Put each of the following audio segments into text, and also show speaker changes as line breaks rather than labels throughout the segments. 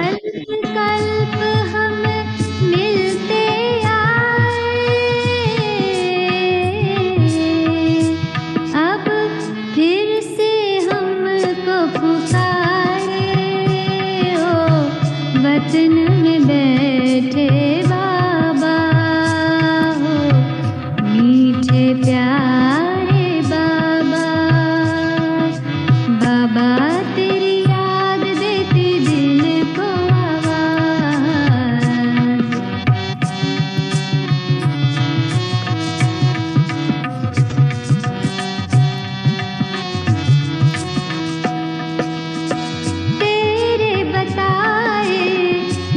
कल्प हम मिलते आए, अब फिर से हमको पुकारे। ओ वतन में बैठे बाबा, हो मीठे प्यारे बाबा। बाबा तेरी याद देती दिल को आवाज। तेरे बताए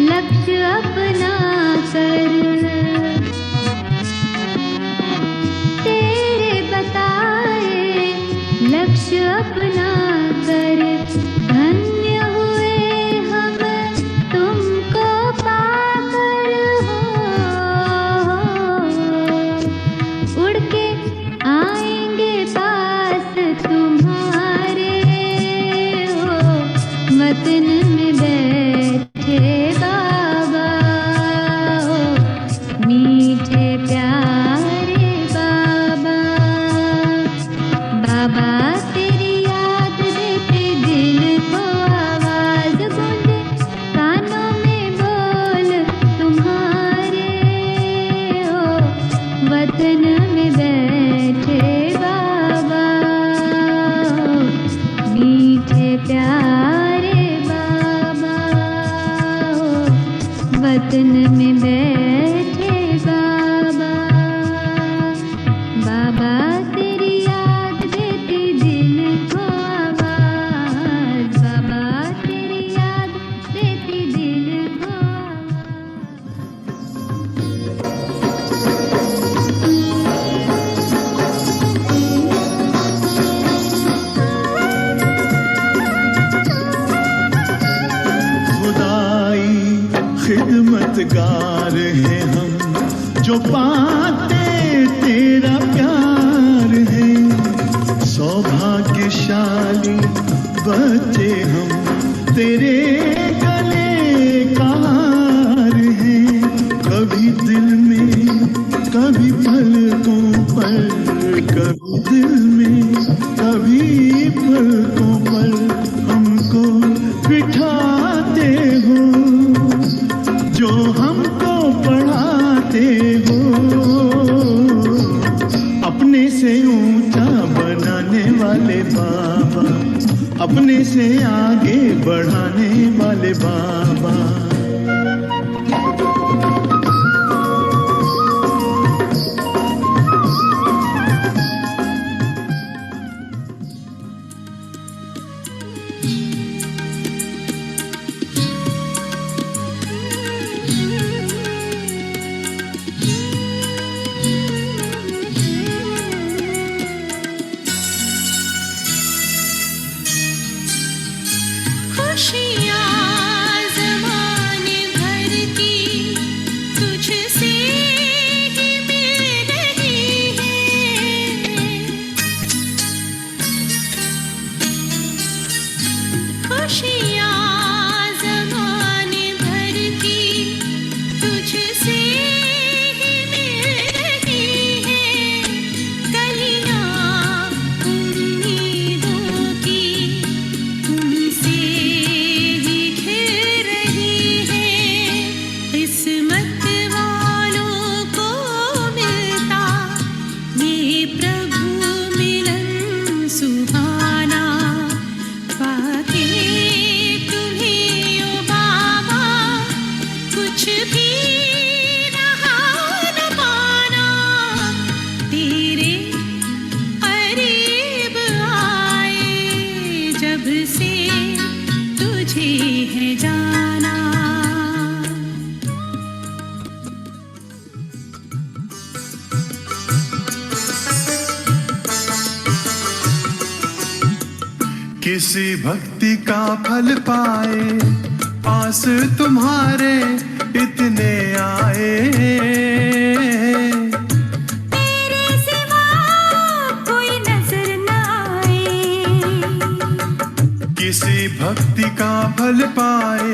लक्ष्य अपना कर, तेरे बताए लक्ष्य अपना कर, धन्य हुए हम तुमको पाकर। हो उड़ के आएंगे पास तुम्हारे, हो वतन में बैठे बाबा, हो मीठे प्यारे बाबा। बाबा तेरी याद देते दिल को आवाज गूंजे, कानों में बोल तुम्हारे। हो वतन में बैठे बाबा, हो मीठे प्यारे बाबा। हो वतन में बैठे बाबा। बाबा तेरी याद देती दिल को आवाज, बाबा तेरी याद देती दिल को
खुदाई खिदमतगार हैं हम, जो पाते तेरा प्यार है। सौभाग्यशाली बच्चे हम, तेरे गले का हार हैं। कभी दिल में कभी पलकों पर, कभी दिल में कभी पलकों पर हमको बिठाते हो, जो हमको पढ़ाते हो। अपने से ऊंचा बनाने वाले बाबा, अपने से आगे बढ़ाने वाले बाबा। किसी भक्ति का फल पाए, पास तुम्हारे इतने आए।
तेरे सिवा कोई नजर न आए।
किसी भक्ति का फल पाए,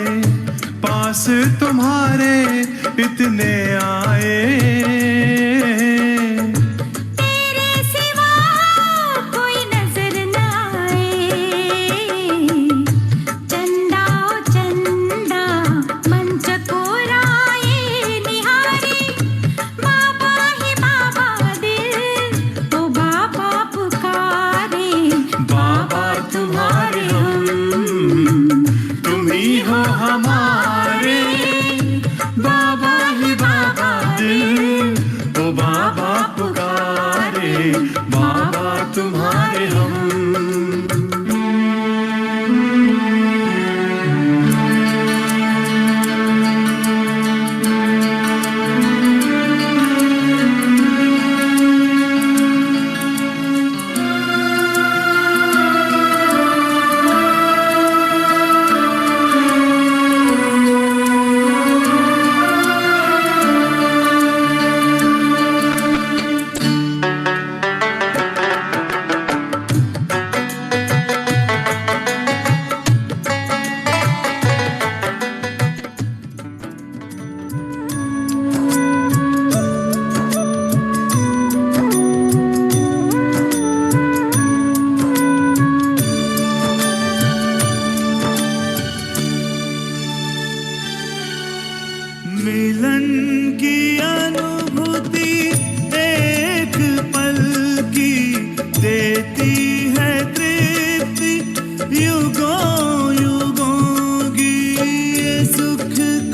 पास तुम्हारे इतने आए।
तेरे सिवा कोई नजर न आए। चंदा ओ चंदा मन चकोराए निहारे। बाबा ही बाबा दिल ओ बाबा पुकारे।
बाबा तुम्हारे हम, तुम ही हो हमारे। बाबा ही बाबा दिल, ओ बाबा पुकारे। बाबा तुम्हारे हम। मिलन की अनुभूति एक पल की देती है तृप्ति युगों युगों की। ये सुख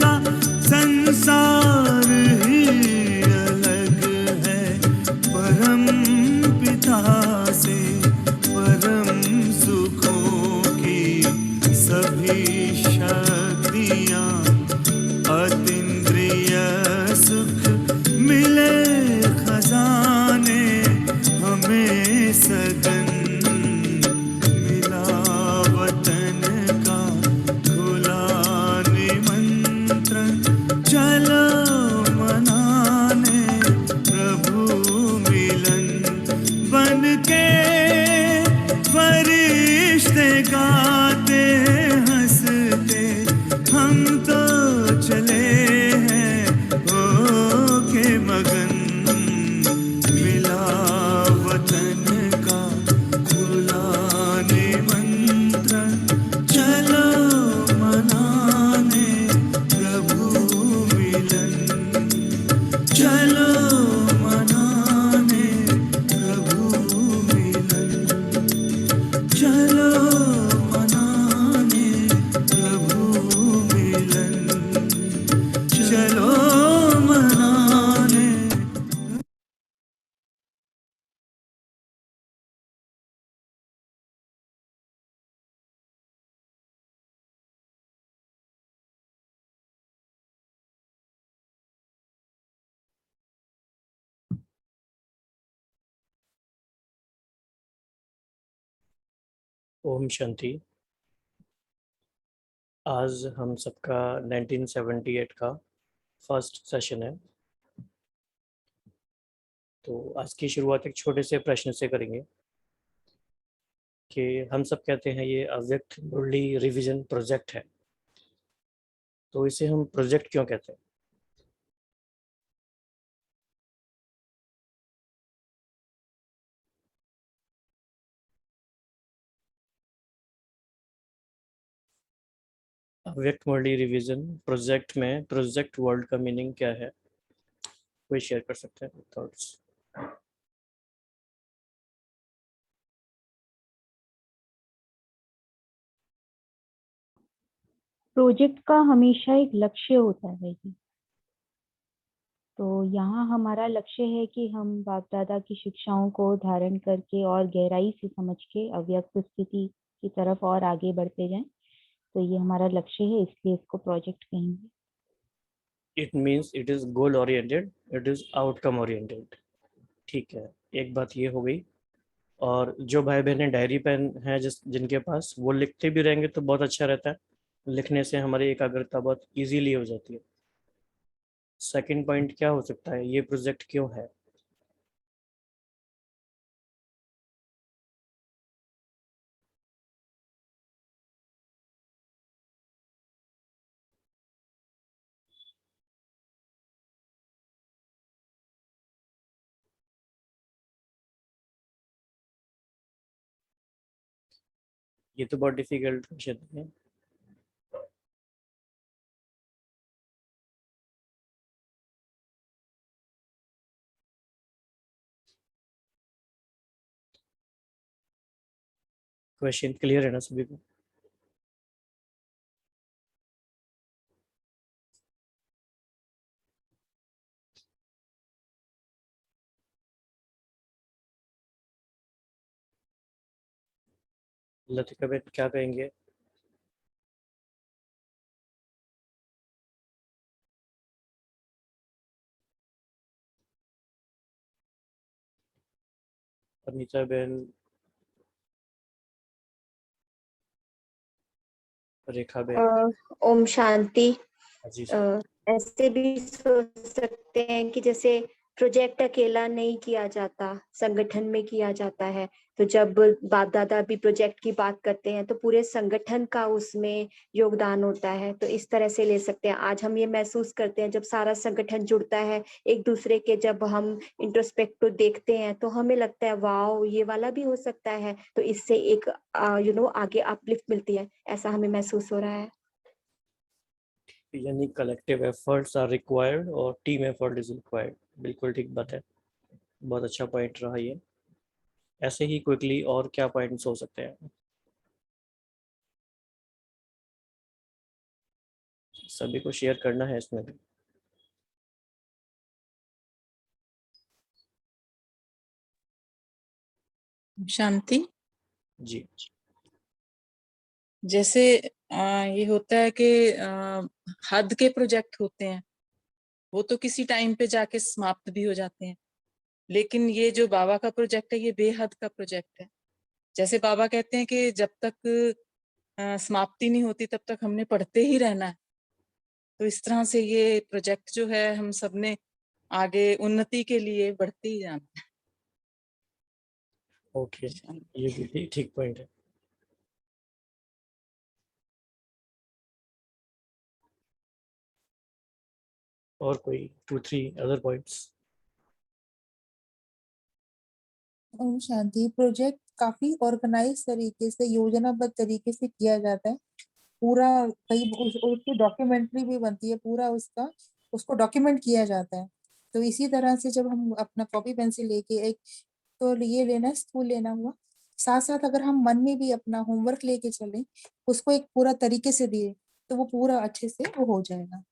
का संसार ही अलग है परम पिता से। परम सुखों की सभी शक्तियाँ अतीन्द्रिय सुख मिले खजाने हमें सदन। मिला वतन का खुला निमंत्रण चलो मनाने प्रभु मिलन। बन के फरिश्ते गाते हंसते हम तो चले हैं हो के मगन। मिला वतन का खुला निमंत्रण चलो मनाने प्रभु मिलन। चलो मनाने प्रभु मिलन। चलो मनाने प्रभु मिलन। चलो मनाने।
ओम शांति। आज हम सबका 1978 का फर्स्ट सेशन है। तो आज की शुरुआत एक छोटे से प्रश्न से करेंगे कि हम सब कहते हैं ये अव्यक्त मुरली रिवीजन प्रोजेक्ट है, तो इसे हम प्रोजेक्ट क्यों कहते हैं? अव्यक्त मुरली रिवीजन प्रोजेक्ट में प्रोजेक्ट वर्ड का मीनिंग क्या है, कोई शेयर कर सकते हैं थॉट्स?
प्रोजेक्ट का हमेशा एक लक्ष्य होता है जी। तो यहाँ हमारा लक्ष्य है कि हम बाप दादा की शिक्षाओं को धारण करके और गहराई से समझ के अव्यक्त स्थिति की तरफ और आगे बढ़ते जाएं। तो ये हमारा लक्ष्य है, इसलिए इसको प्रोजेक्ट कहेंगे।
It means it is goal oriented, it is outcome oriented. ठीक है, एक बात ये हो गई। और जो भाई बहनें डायरी पेन हैं जिनके पास, वो लिखते भी रहेंगे तो बहुत अच्छा रहता है। लिखने से हमारी एकाग्रता बहुत इजीली हो जाती है। सेकंड पॉइंट क्या हो सकता है, ये प्रोजेक्ट क्यों है? ये तो बहुत डिफिकल्ट क्वेश्चन है। क्वेश्चन क्लियर है ना सभी को? लतिका बेन क्या कहेंगे? अनीता बेन, रेखा बेन,
ओम शांति।
अजीज।
ऐसे भी सोच सकते हैं कि जैसे प्रोजेक्ट अकेला नहीं किया जाता, संगठन में किया जाता है। तो जब बाप दादा भी प्रोजेक्ट की बात करते हैं तो पूरे संगठन का उसमें योगदान होता है। तो इस तरह से ले सकते हैं। आज हम ये महसूस करते हैं जब सारा संगठन जुड़ता है एक दूसरे के, जब हम इंट्रोस्पेक्ट देखते हैं तो हमें लगता है वाओ ये वाला भी हो सकता है। तो इससे एक आगे अपलिफ्ट मिलती है, ऐसा हमें महसूस हो रहा है।
यानी कलेक्टिव एफर्ट्स आर रिक्वायर्ड और टीम एफर्ट इज रिक्वायर्ड। बिल्कुल ठीक बात है, बहुत अच्छा पॉइंट रहा ये। ऐसे ही क्विकली और क्या पॉइंट्स हो सकते हैं? सभी को शेयर करना है इसमें भी।
शांति।
जी।
जैसे ये होता है कि हद के प्रोजेक्ट होते हैं, वो तो किसी टाइम पे जाके समाप्त भी हो जाते हैं। लेकिन ये जो बाबा का प्रोजेक्ट है ये बेहद का प्रोजेक्ट है। जैसे बाबा कहते हैं कि जब तक समाप्ति नहीं होती तब तक हमने पढ़ते ही रहना है। तो इस तरह से ये प्रोजेक्ट जो है हम सबने आगे उन्नति के लिए बढ़ते ही जाना है।
ओके, ये भी ठीक पॉइंट है। और कोई 2-3 other points?
Om Shanti. Project काफी ऑर्गेनाइज तरीके से, योजनाबद्ध तरीके से किया जाता है पूरा। कई उसकी डॉक्यूमेंट्री भी बनती है, पूरा उसको डॉक्यूमेंट किया जाता है। तो इसी तरह से जब हम अपना कॉपी पेंसिल लेके एक तो ये लेना, स्कूल लेना हुआ, साथ साथ अगर हम मन में भी अपना होमवर्क लेके चलें, उसको एक पूरा तरीके से दिए तो वो पूरा अच्छे से वो हो जाएगा।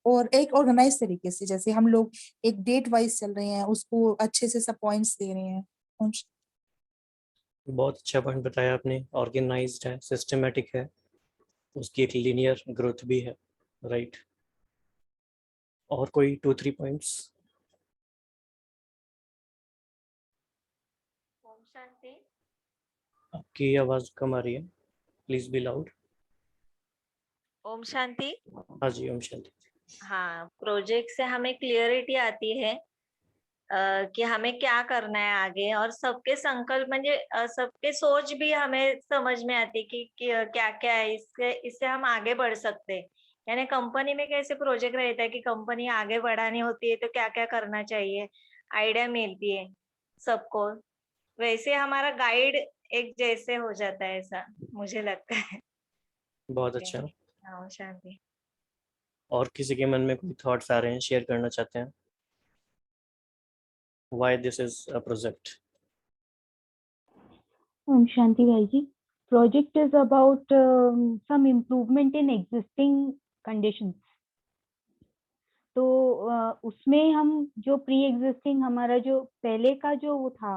और एक ऑर्गेनाइज तरीके से, जैसे हम लोग एक डेट वाइज चल रहे हैं, उसको अच्छे से सब पॉइंट्स दे रहे हैं।
बहुत अच्छा पॉइंट बताया आपने। ऑर्गेनाइज्ड है, सिस्टमेटिक है, उसकी एक लीनियर ग्रोथ भी है, राइट। और कोई 2-3 पॉइंट्स?
ओम शांति।
आपकी आवाज कम आ रही है, please be loud.
Om Shanti.
हाँ जी, ओम शांति।
हाँ, प्रोजेक्ट से हमें क्लियरिटी आती है कि हमें क्या करना है आगे, और सबके संकल्प म्हणजे सबके सोच भी हमें समझ में आती कि क्या क्या है, इससे हम आगे बढ़ सकते हैं। यानी कंपनी में कैसे प्रोजेक्ट रहता है कि कंपनी आगे बढ़ानी होती है तो क्या क्या करना चाहिए, आइडिया मिलती है सबको। वैसे हमारा गाइड एक जैसे हो जाता है, ऐसा मुझे लगता है।
बहुत अच्छा।
हाँ, शांति।
और किसी के मन में कोई थॉट्स आ रहे हैं, शेयर करना चाहते हैं? Why this is a project?
Om Shanti Bhai ji. Project is about some improvement in existing conditions. तो उसमें हम जो प्री एग्जिस्टिंग हमारा जो पहले का जो वो था,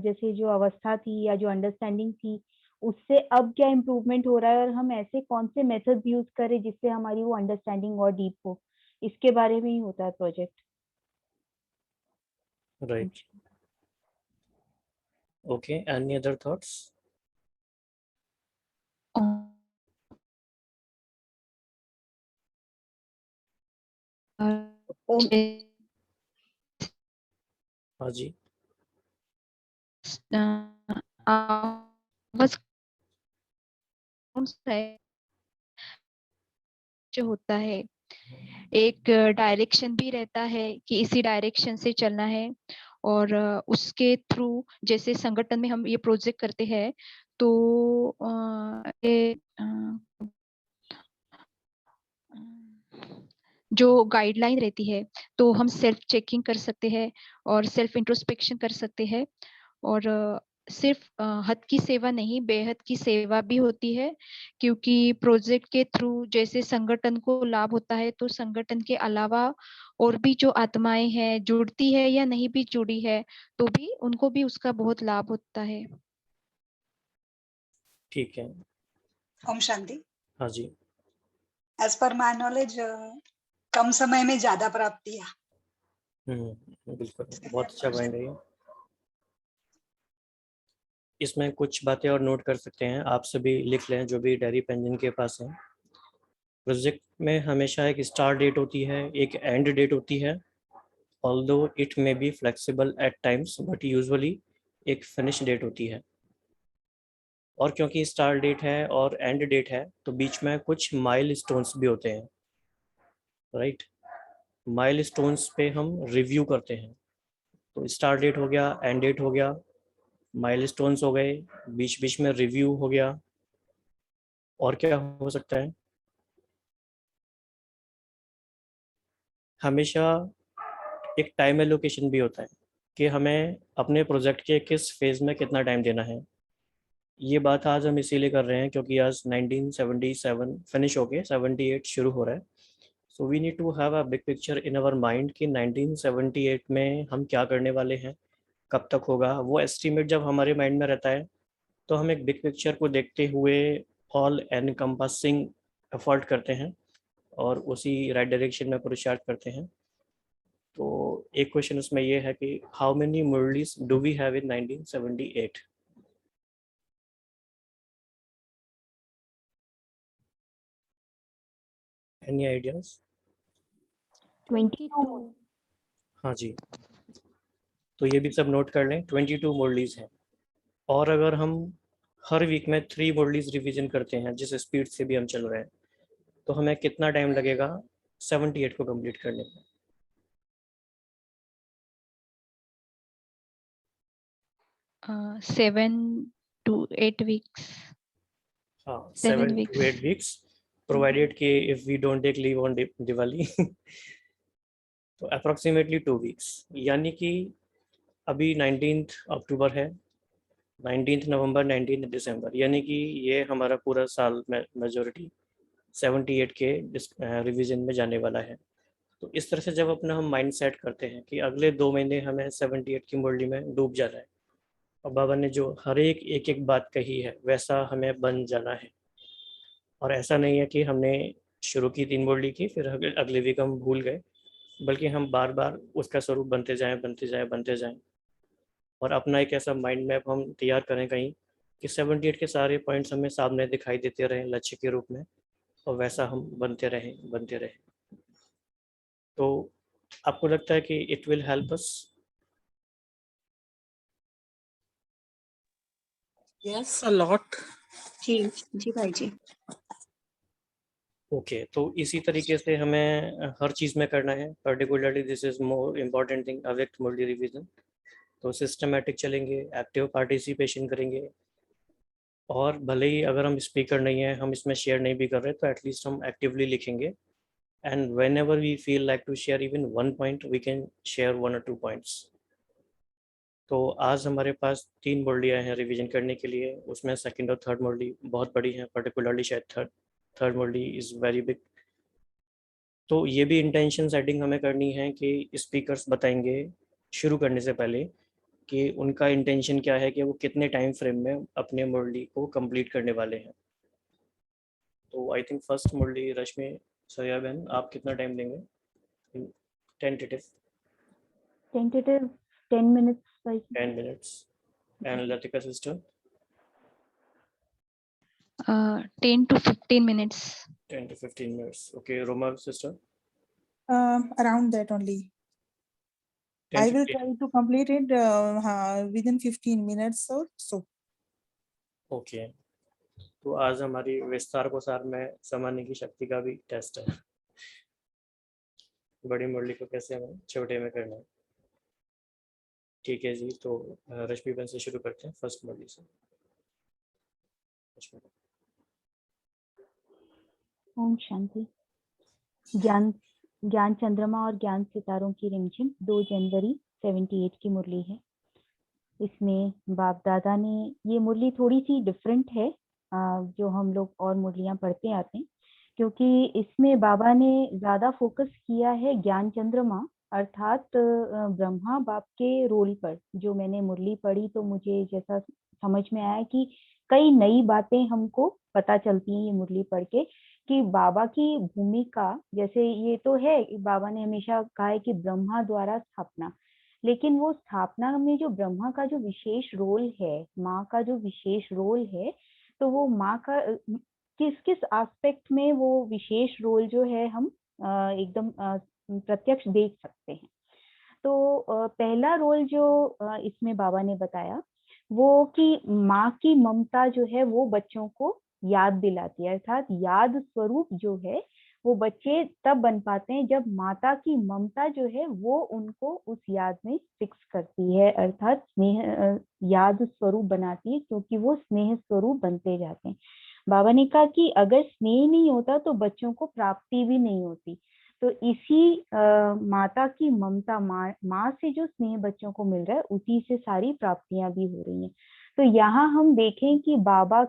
जैसे जो अवस्था थी या जो अंडरस्टैंडिंग थी, उससे अब क्या इम्प्रूवमेंट हो रहा है और हम ऐसे कौन से मेथड्स यूज करें जिससे हमारी वो अंडरस्टैंडिंग और डीप हो, इसके बारे में ही होता है project.
Right. Okay, any other thoughts? हाँ जी।
बस जो होता है एक डायरेक्शन भी रहता है कि इसी डायरेक्शन से चलना है, और उसके थ्रू जैसे संगठन में हम ये प्रोजेक्ट करते हैं तो जो गाइडलाइन रहती है तो हम सेल्फ चेकिंग कर सकते हैं और सेल्फ इंट्रोस्पेक्शन कर सकते हैं। और सिर्फ हद की सेवा नहीं, बेहद की सेवा भी होती है, क्योंकि प्रोजेक्ट के थ्रू जैसे संगठन को लाभ होता है तो संगठन के अलावा और भी जो आत्माएं हैं, जुड़ती है या नहीं भी जुड़ी है, तो भी उनको भी उसका बहुत लाभ होता है।
ठीक है।
ओम शांति।
हाँ जी।
एज पर माय नॉलेज कम समय में ज्यादा प्राप्तियां।
बिल्कुल, बहुत अच्छा पॉइंट है ये। इसमें कुछ बातें और नोट कर सकते हैं, आप सभी लिख लें जो भी डायरी पेन जिनके पास है। प्रोजेक्ट में हमेशा एक स्टार्ट डेट होती है, एक एंड डेट होती है, although it may be flexible at times, but usually एक फिनिश डेट होती है। और क्योंकि स्टार्ट डेट है और एंड डेट है तो बीच में कुछ माइलस्टोन्स भी होते हैं, राइट। माइलस्टोन्स पे हम रिव्यू करते हैं। तो स्टार्ट डेट हो गया, एंड डेट हो गया, माइलस्टोन्स हो गए, बीच बीच में रिव्यू हो गया, और क्या हो सकता है। हमेशा एक टाइम एलोकेशन भी होता है कि हमें अपने प्रोजेक्ट के किस फेज में कितना टाइम देना है। ये बात आज हम इसीलिए कर रहे हैं क्योंकि आज 1977 फिनिश होके 78 शुरू हो रहा है। So we need to have a big picture in our mind कि 1978 में हम क्या करने वाले हैं, कब तक होगा। वो एस्टीमेट जब हमारे माइंड में रहता है तो हम एक बिग पिक्चर को देखते हुए ऑल एनकम्पासिंग एफर्ट करते हैं और उसी राइट डायरेक्शन में पुरुषार्थ करते हैं। तो एक क्वेश्चन उसमें ये है कि how many murlis do we have in 1978? Any ideas?
22।
हाँ जी, तो ये भी सब नोट कर लें, 22 मुरलीज हैं। और अगर हम हर वीक में 3 मुरलीज रिवीजन करते हैं जिस स्पीड से भी हम चल रहे हैं, तो हमें कितना टाइम लगेगा 78 को कंप्लीट करने में?
7 to 8 weeks।
हाँ,
7
7 to 8 weeks, provided कि if we don't take leave on Diwali तो अप्रोक्सीमेटली 2 weeks, यानी कि अभी 19 अक्टूबर है, 19 नवंबर, 19 दिसंबर, यानी कि ये हमारा पूरा साल में मेजोरिटी 78 के रिवीजन में जाने वाला है। तो इस तरह से जब अपना हम माइंड सेट करते हैं कि अगले 2 महीने हमें 78 की मुरली में डूब जाना है और बाबा ने जो हर एक एक बात कही है वैसा हमें बन जाना है। और ऐसा नहीं है कि हमने शुरू की 3 मुरली की फिर अगले वीक हम भूल गए, बल्कि हम बार बार उसका स्वरूप बनते जाएं, बनते जाएं, बनते जाएं, और अपना एक ऐसा माइंड मैप हम तैयार करें कहीं कि 78 के सारे पॉइंट्स हमें सामने दिखाई देते रहें लक्ष्य के रूप में, और वैसा हम बनते रहें, बनते रहें। तो आपको लगता है कि it will help us?
Yes, a lot.
जी जी भाई जी।
ओके, तो इसी तरीके से हमें हर चीज़ में करना है, particularly this is more important thing, अवेक्ट मुरली रिवीजन। तो सिस्टमेटिक चलेंगे, एक्टिव पार्टिसिपेशन करेंगे, और भले ही अगर हम स्पीकर नहीं है, हम इसमें शेयर नहीं भी कर रहे, तो एटलीस्ट हम एक्टिवली लिखेंगे। And whenever we feel like to share even 1 point, we can share 1 or 2 points. तो आज हमारे पास 3 मुरलियाँ हैं रिवीजन करने के लिए, उसमें सेकंड और थर्ड मुरली बहुत बड़ी हैं, पर्टिकुलरली शायद third Murli is very big. तो ये भी इंटेंशन सेटिंग हमें करनी है कि स्पीकर्स बताएंगे शुरू करने से पहले कि उनका इंटेंशन क्या है, कि वो कितने टाइम फ्रेम में अपने मुरली को कंप्लीट करने वाले हैं। तो आई थिंक फर्स्ट मुरली रश्मि सरिया बहन, आप कितना टाइम देंगे? टेंटेटिव
10 minutes भाई जी।
10 minutes। And Latika sister?
10 to 15 minutes।
10 to 15 minutes। okay, Roma sister?
Around that only.
10
I will
15
try to complete it within 15 minutes or so.
Okay, तो आज हमारी विस्तार को सार में समझने की शक्ति का भी टेस्ट है, बड़ी मुरली को कैसे हमें छोटे में करना है। ठीक है जी, तो रश्मि बहन से शुरू करते हैं फर्स्ट मुरली से।
ओम शांति। ज्ञान ज्ञान चंद्रमा और ज्ञान सितारों की रिमझिम 2 जनवरी 78 की मुरली है। इसमें बाप दादा ने, ये मुरली थोड़ी सी डिफरेंट है जो हम लोग और मुरलियां पढ़ते आते हैं, क्योंकि इसमें बाबा ने ज्यादा फोकस किया है ज्ञान चंद्रमा अर्थात ब्रह्मा बाप के रोल पर। जो मैंने मुरली पढ़ी तो मुझे जैसा समझ में आया कि कई नई बातें हमको पता चलती हैं ये मुरली पढ़ के, कि बाबा की भूमिका, जैसे ये तो है बाबा ने हमेशा कहा है कि ब्रह्मा द्वारा स्थापना, लेकिन वो स्थापना में जो ब्रह्मा का जो विशेष रोल है, माँ का जो विशेष रोल है, तो वो माँ का किस किस एस्पेक्ट में वो विशेष रोल जो है हम एकदम प्रत्यक्ष देख सकते हैं। तो पहला रोल जो इसमें बाबा ने बताया वो कि माँ की ममता जो है वो बच्चों को याद दिलाती है, अर्थात याद स्वरूप जो है वो बच्चे तब बन पाते हैं जब माता की ममता जो है वो उनको उस याद में फिक्स करती है, अर्थात स्नेह याद स्वरूप बनाती है, क्योंकि वो स्नेह स्वरूप बनते जाते हैं। बाबा ने कहा कि अगर स्नेह नहीं होता तो बच्चों को प्राप्ति भी नहीं होती। तो इसी माता की ममता, माँ से जो स्नेह बच्चों को मिल रहा है उसी से सारी प्राप्तियां भी हो रही हैं। तो यहाँ हम देखें कि बाबा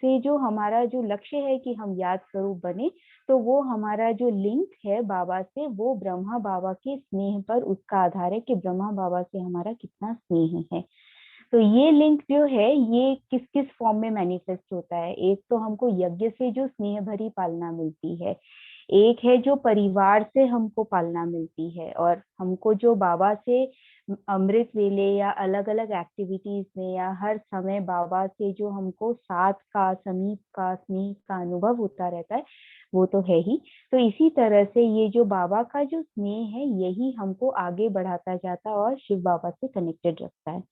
से जो हमारा जो लक्ष्य है कि हम याद स्वरूप बने, तो वो हमारा जो लिंक है बाबा से वो ब्रह्मा बाबा के स्नेह पर उसका आधार है कि ब्रह्मा बाबा से हमारा कितना स्नेह है। तो ये लिंक जो है ये किस किस फॉर्म में मैनिफेस्ट होता है। एक तो हमको यज्ञ से जो स्नेह भरी पालना मिलती है, एक है जो परिवार से हमको पालना मिलती है, और हमको जो बाबा से अमृत वेले या अलग अलग एक्टिविटीज में या हर समय बाबा से जो हमको साथ का, समीप का, स्नेह का अनुभव होता रहता है वो तो है ही। तो इसी तरह से ये जो बाबा का जो स्नेह है यही हमको आगे बढ़ाता जाता है और शिव बाबा से कनेक्टेड रखता है।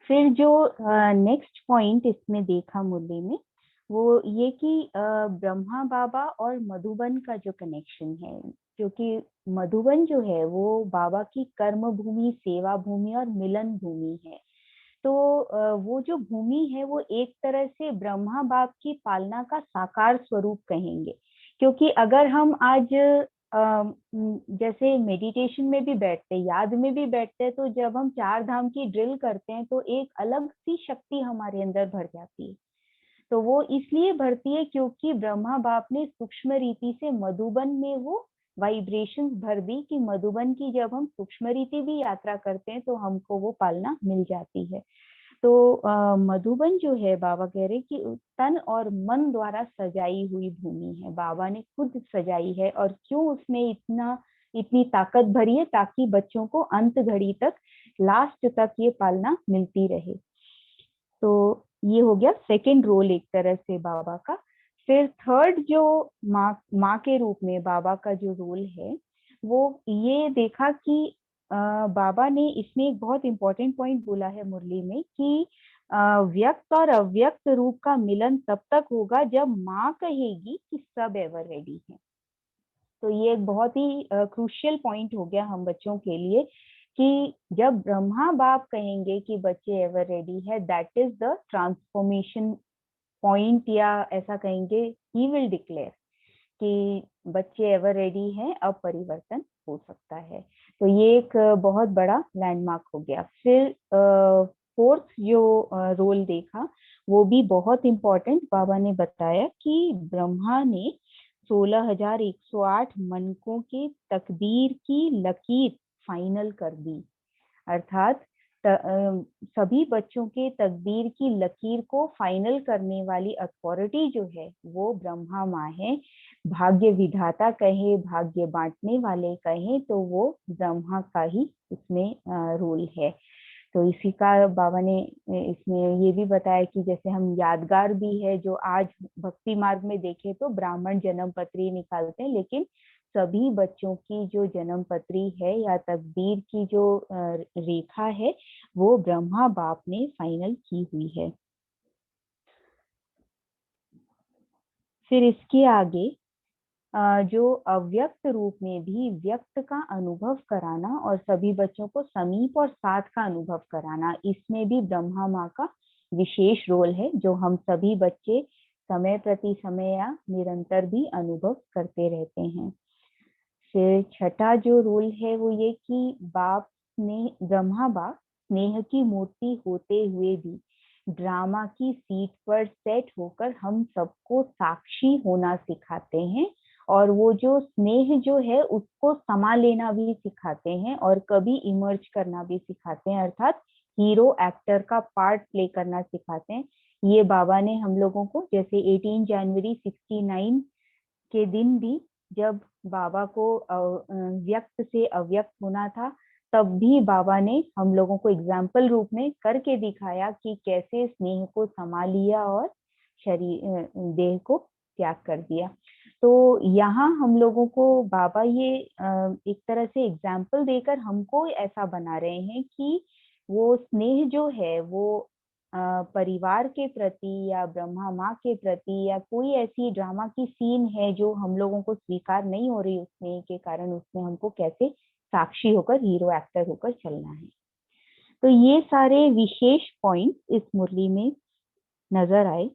फिर जो नेक्स्ट पॉइंट इसमें देखा मुरली में वो ये कि ब्रह्मा बाबा और मधुबन का जो कनेक्शन है, क्योंकि मधुबन जो है वो बाबा की कर्म भूमि, सेवा भूमि और मिलन भूमि है। तो वो जो भूमि है वो एक तरह से ब्रह्मा बाप की पालना का साकार स्वरूप कहेंगे, क्योंकि अगर हम आज जैसे मेडिटेशन में भी बैठते, याद में भी बैठते हैं, तो जब हम 4 धाम की ड्रिल करते हैं तो एक अलग सी शक्ति हमारे अंदर भर जाती है। तो वो इसलिए भरती है क्योंकि ब्रह्मा बाप ने सूक्ष्म रीति से मधुबन में वो वाइब्रेशंस भर दी कि मधुबन की जब हम सूक्ष्म रीति भी यात्रा करते हैं तो हमको वो पालना मिल जाती है। तो मधुबन जो है बाबा कह रहे कि तन और मन द्वारा सजाई हुई भूमि है, बाबा ने खुद सजाई है। और क्यों उसमें इतनी ताकत भरी है, ताकि बच्चों को अंत घड़ी तक, लास्ट तक ये पालना मिलती रहे। तो ये हो गया सेकंड रोल एक तरह से बाबा का। फिर थर्ड जो माँ के रूप में बाबा का जो रोल है वो ये देखा कि बाबा ने इसमें एक बहुत इंपॉर्टेंट पॉइंट बोला है मुरली में कि व्यक्त और अव्यक्त रूप का मिलन तब तक होगा जब माँ कहेगी कि सब एवर रेडी है। तो ये एक बहुत ही क्रूशियल पॉइंट हो गया हम बच्चों के लिए कि जब ब्रह्मा बाप कहेंगे कि बच्चे एवर रेडी है, that is the transformation point, या ऐसा कहेंगे ही विल डिक्लेयर कि बच्चे एवर रेडी हैं, अब परिवर्तन हो सकता है। तो ये एक बहुत बड़ा लैंडमार्क हो गया। फिर फोर्थ जो रोल देखा वो भी बहुत इम्पोर्टेंट, बाबा ने बताया कि ब्रह्मा ने 16,108 मनकों के तकदीर की लकीर फाइनल कर दी, अर्थात सभी बच्चों के तकदीर की लकीर को फाइनल करने वाली अथॉरिटी जो है वो ब्रह्मा माँ है। भाग्य विधाता कहे, भाग्य बांटने वाले कहे, तो वो ब्रह्मा का ही इसमें रोल है। तो इसी का बाबा ने इसमें ये भी बताया कि जैसे हम यादगार भी है जो आज भक्ति मार्ग में देखे तो ब्राह्मण जन्म पत्री निकालते हैं, लेकिन सभी बच्चों की जो जन्म पत्री है या तकदीर की जो रेखा है वो ब्रह्मा बाप ने फाइनल की हुई है। फिर इसके आगे जो अव्यक्त रूप में भी व्यक्त का अनुभव कराना और सभी बच्चों को समीप और साथ का अनुभव कराना, इसमें भी ब्रह्मा माँ का विशेष रोल है जो हम सभी बच्चे समय प्रति समय या निरंतर भी अनुभव करते रहते हैं। फिर छठा जो रोल है वो ये कि ब्रह्मा बाप स्नेह की मूर्ति होते हुए भी ड्रामा की सीट पर सेट होकर हम सबको साक्षी होना सिखाते हैं, और वो जो स्नेह जो है उसको समा लेना भी सिखाते हैं और कभी इमर्ज करना भी सिखाते हैं, अर्थात हीरो एक्टर का पार्ट प्ले करना सिखाते हैं। ये बाबा ने हम लोगों को, जैसे 18 जनवरी 69 के दिन भी जब बाबा को व्यक्त से अव्यक्त होना था, तब भी बाबा ने हम लोगों को एग्जाम्पल रूप में करके दिखाया कि कैसे स्नेह को समा लिया और शरीर देह को त्याग कर दिया। तो यहाँ हम लोगों को बाबा ये एक तरह से एग्जाम्पल देकर हमको ऐसा बना रहे हैं कि वो स्नेह जो है वो परिवार के प्रति या ब्रह्मा माँ के प्रति या कोई ऐसी ड्रामा की सीन है जो हम लोगों को स्वीकार नहीं हो रही उस स्नेह के कारण, उसमें हमको कैसे साक्षी होकर हीरो एक्टर होकर चलना है। तो ये सारे विशेष पॉइंट इस मुरली में नजर आए।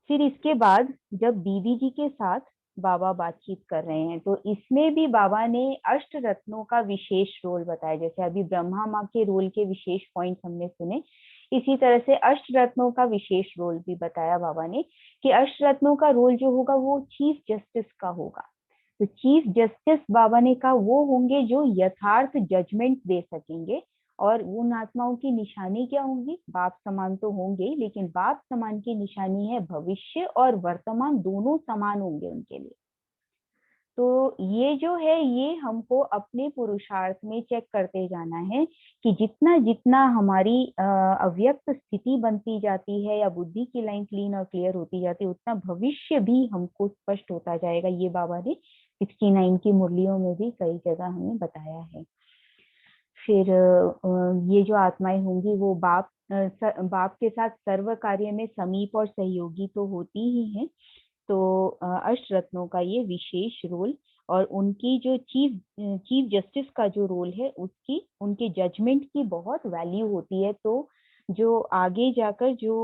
फिर इसके बाद जब दीदी जी के साथ बाबा बातचीत कर रहे हैं तो इसमें भी बाबा ने अष्ट रत्नों का विशेष रोल बताया। जैसे अभी ब्रह्मा माँ के रोल के विशेष पॉइंट हमने सुने, इसी तरह से अष्ट रत्नों का विशेष रोल भी बताया बाबा ने कि अष्ट रत्नों का रोल जो होगा वो चीफ जस्टिस का होगा। तो चीफ जस्टिस बाबा ने कहा वो होंगे जो यथार्थ जजमेंट दे सकेंगे, और उन आत्माओं की निशानी क्या होंगी? बाप समान तो होंगे, लेकिन बाप समान की निशानी है भविष्य और वर्तमान दोनों समान होंगे उनके लिए। तो ये जो है ये हमको अपने पुरुषार्थ में चेक करते जाना है कि जितना जितना हमारी अव्यक्त स्थिति बनती जाती है या बुद्धि की लाइन क्लीन और क्लियर होती जाती है, उतना भविष्य भी हमको स्पष्ट होता जाएगा। ये बाबा ने 69 की मुरलियों में भी कई जगह हमें बताया है। फिर ये जो आत्माएं होंगी वो बाप के साथ सर्व कार्य में समीप और सहयोगी तो होती ही हैं। तो अष्ट रत्नों का ये विशेष रोल और उनकी जो चीफ जस्टिस का जो रोल है उसकी उनके जजमेंट की बहुत वैल्यू होती है। तो जो आगे जाकर जो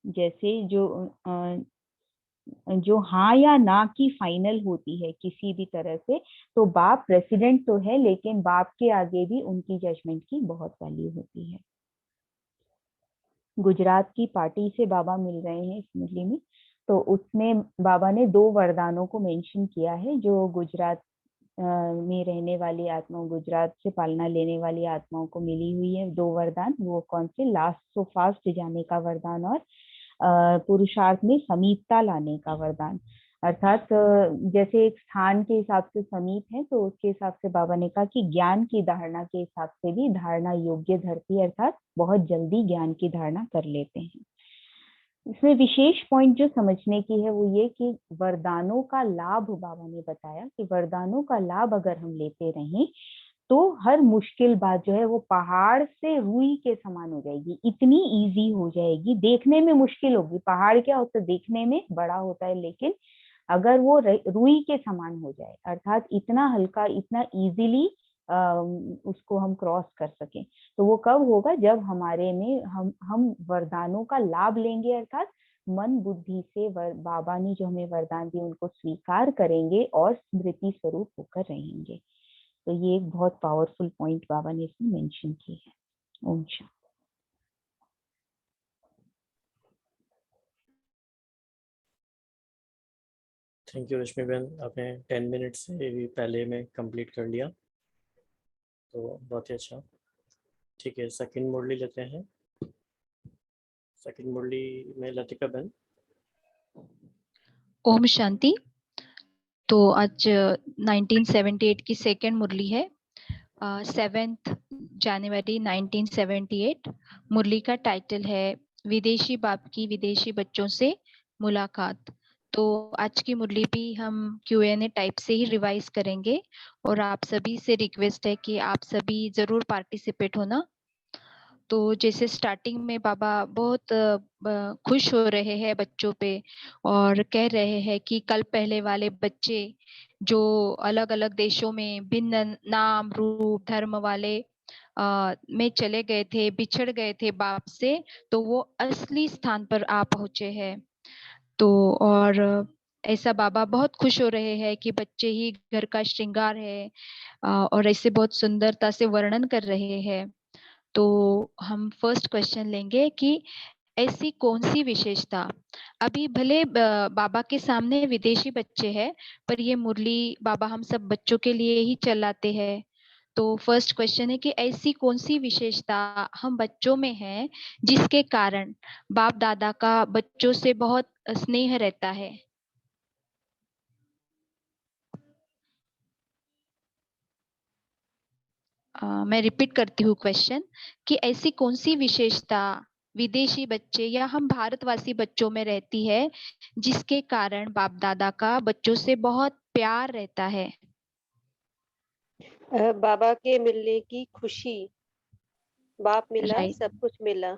जैसे जो हाँ या ना की फाइनल होती है किसी भी तरह से, तो बाप प्रेसिडेंट तो है लेकिन बाप के आगे भी उनकी जजमेंट की बहुत वैल्यू होती है। गुजरात की पार्टी से बाबा मिल रहे हैं इस मुरली में, तो उसमें बाबा ने 2 वरदानों को मेंशन किया है जो गुजरात में रहने वाली आत्माओं, गुजरात से पालना लेने वाली आत्माओं को मिली हुई है। 2 वरदान, वो कौन से? लास्ट सो फास्ट जाने का वरदान और पुरुषार्थ में समीपता लाने का वरदान। अर्थात जैसे एक स्थान के हिसाब से समीप है, तो उसके हिसाब से बाबा ने कहा कि ज्ञान की धारणा के हिसाब से भी धारणा योग्य धरती, अर्थात बहुत जल्दी ज्ञान की धारणा कर लेते हैं। इसमें विशेष पॉइंट जो समझने की है वो ये कि वरदानों का लाभ, बाबा ने बताया कि वरदानों का लाभ अगर हम लेते रहें तो हर मुश्किल बात जो है वो पहाड़ से रुई के समान हो जाएगी, इतनी इजी हो जाएगी। देखने में मुश्किल होगी, पहाड़ क्या होता है देखने में बड़ा होता है, लेकिन अगर वो रुई के समान हो जाए, अर्थात इतना हल्का, इतना इजीली उसको हम क्रॉस कर सकें, तो वो कब होगा? जब हमारे में हम वरदानों का लाभ लेंगे, अर्थात मन बुद्धि से बाबा ने जो हमें वरदान दिए उनको स्वीकार करेंगे और स्मृति स्वरूप होकर रहेंगे। तो ये एक बहुत पावरफुल पॉइंट बाबा ने इसमें मेंशन की है। ओम शांति।
थैंक यू रश्मि बहन, आपने 10 मिनट से भी पहले में कंप्लीट कर लिया, तो बहुत ही अच्छा। ठीक है, सेकंड मुरली लेते हैं। सेकंड मुरली में लतिका बहन।
ओम शांति। तो आज 1978 की सेकेंड मुरली है, 7 जनवरी 1978। मुरली का टाइटल है विदेशी बाप की विदेशी बच्चों से मुलाकात। तो आज की मुरली भी हम Q&A टाइप से ही रिवाइज करेंगे और आप सभी से रिक्वेस्ट है कि आप सभी जरूर पार्टिसिपेट होना। तो जैसे स्टार्टिंग में बाबा बहुत खुश हो रहे हैं बच्चों पे और कह रहे हैं कि कल पहले वाले बच्चे जो अलग अलग देशों में भिन्न नाम रूप धर्म वाले में चले गए थे, बिछड़ गए थे बाप से, तो वो असली स्थान पर आ पहुंचे हैं। तो और ऐसा बाबा बहुत खुश हो रहे हैं कि बच्चे ही घर का श्रृंगार है, और ऐसे बहुत सुंदरता से वर्णन कर रहे हैं। तो हम फर्स्ट क्वेश्चन लेंगे कि ऐसी कौन सी विशेषता, अभी भले बाबा के सामने विदेशी बच्चे हैं, पर ये मुरली बाबा हम सब बच्चों के लिए ही चलाते हैं। तो फर्स्ट क्वेश्चन है कि ऐसी कौन सी विशेषता हम बच्चों में है जिसके कारण बाप दादा का बच्चों से बहुत स्नेह रहता है। मैं रिपीट करती हूँ क्वेश्चन कि ऐसी कौन सी विशेषता विदेशी बच्चे या हम भारतवासी बच्चों में रहती है जिसके कारण बाप दादा का बच्चों से बहुत प्यार रहता है।
बाबा के मिलने की खुशी, बाप मिला,
राइट,
सब कुछ मिला।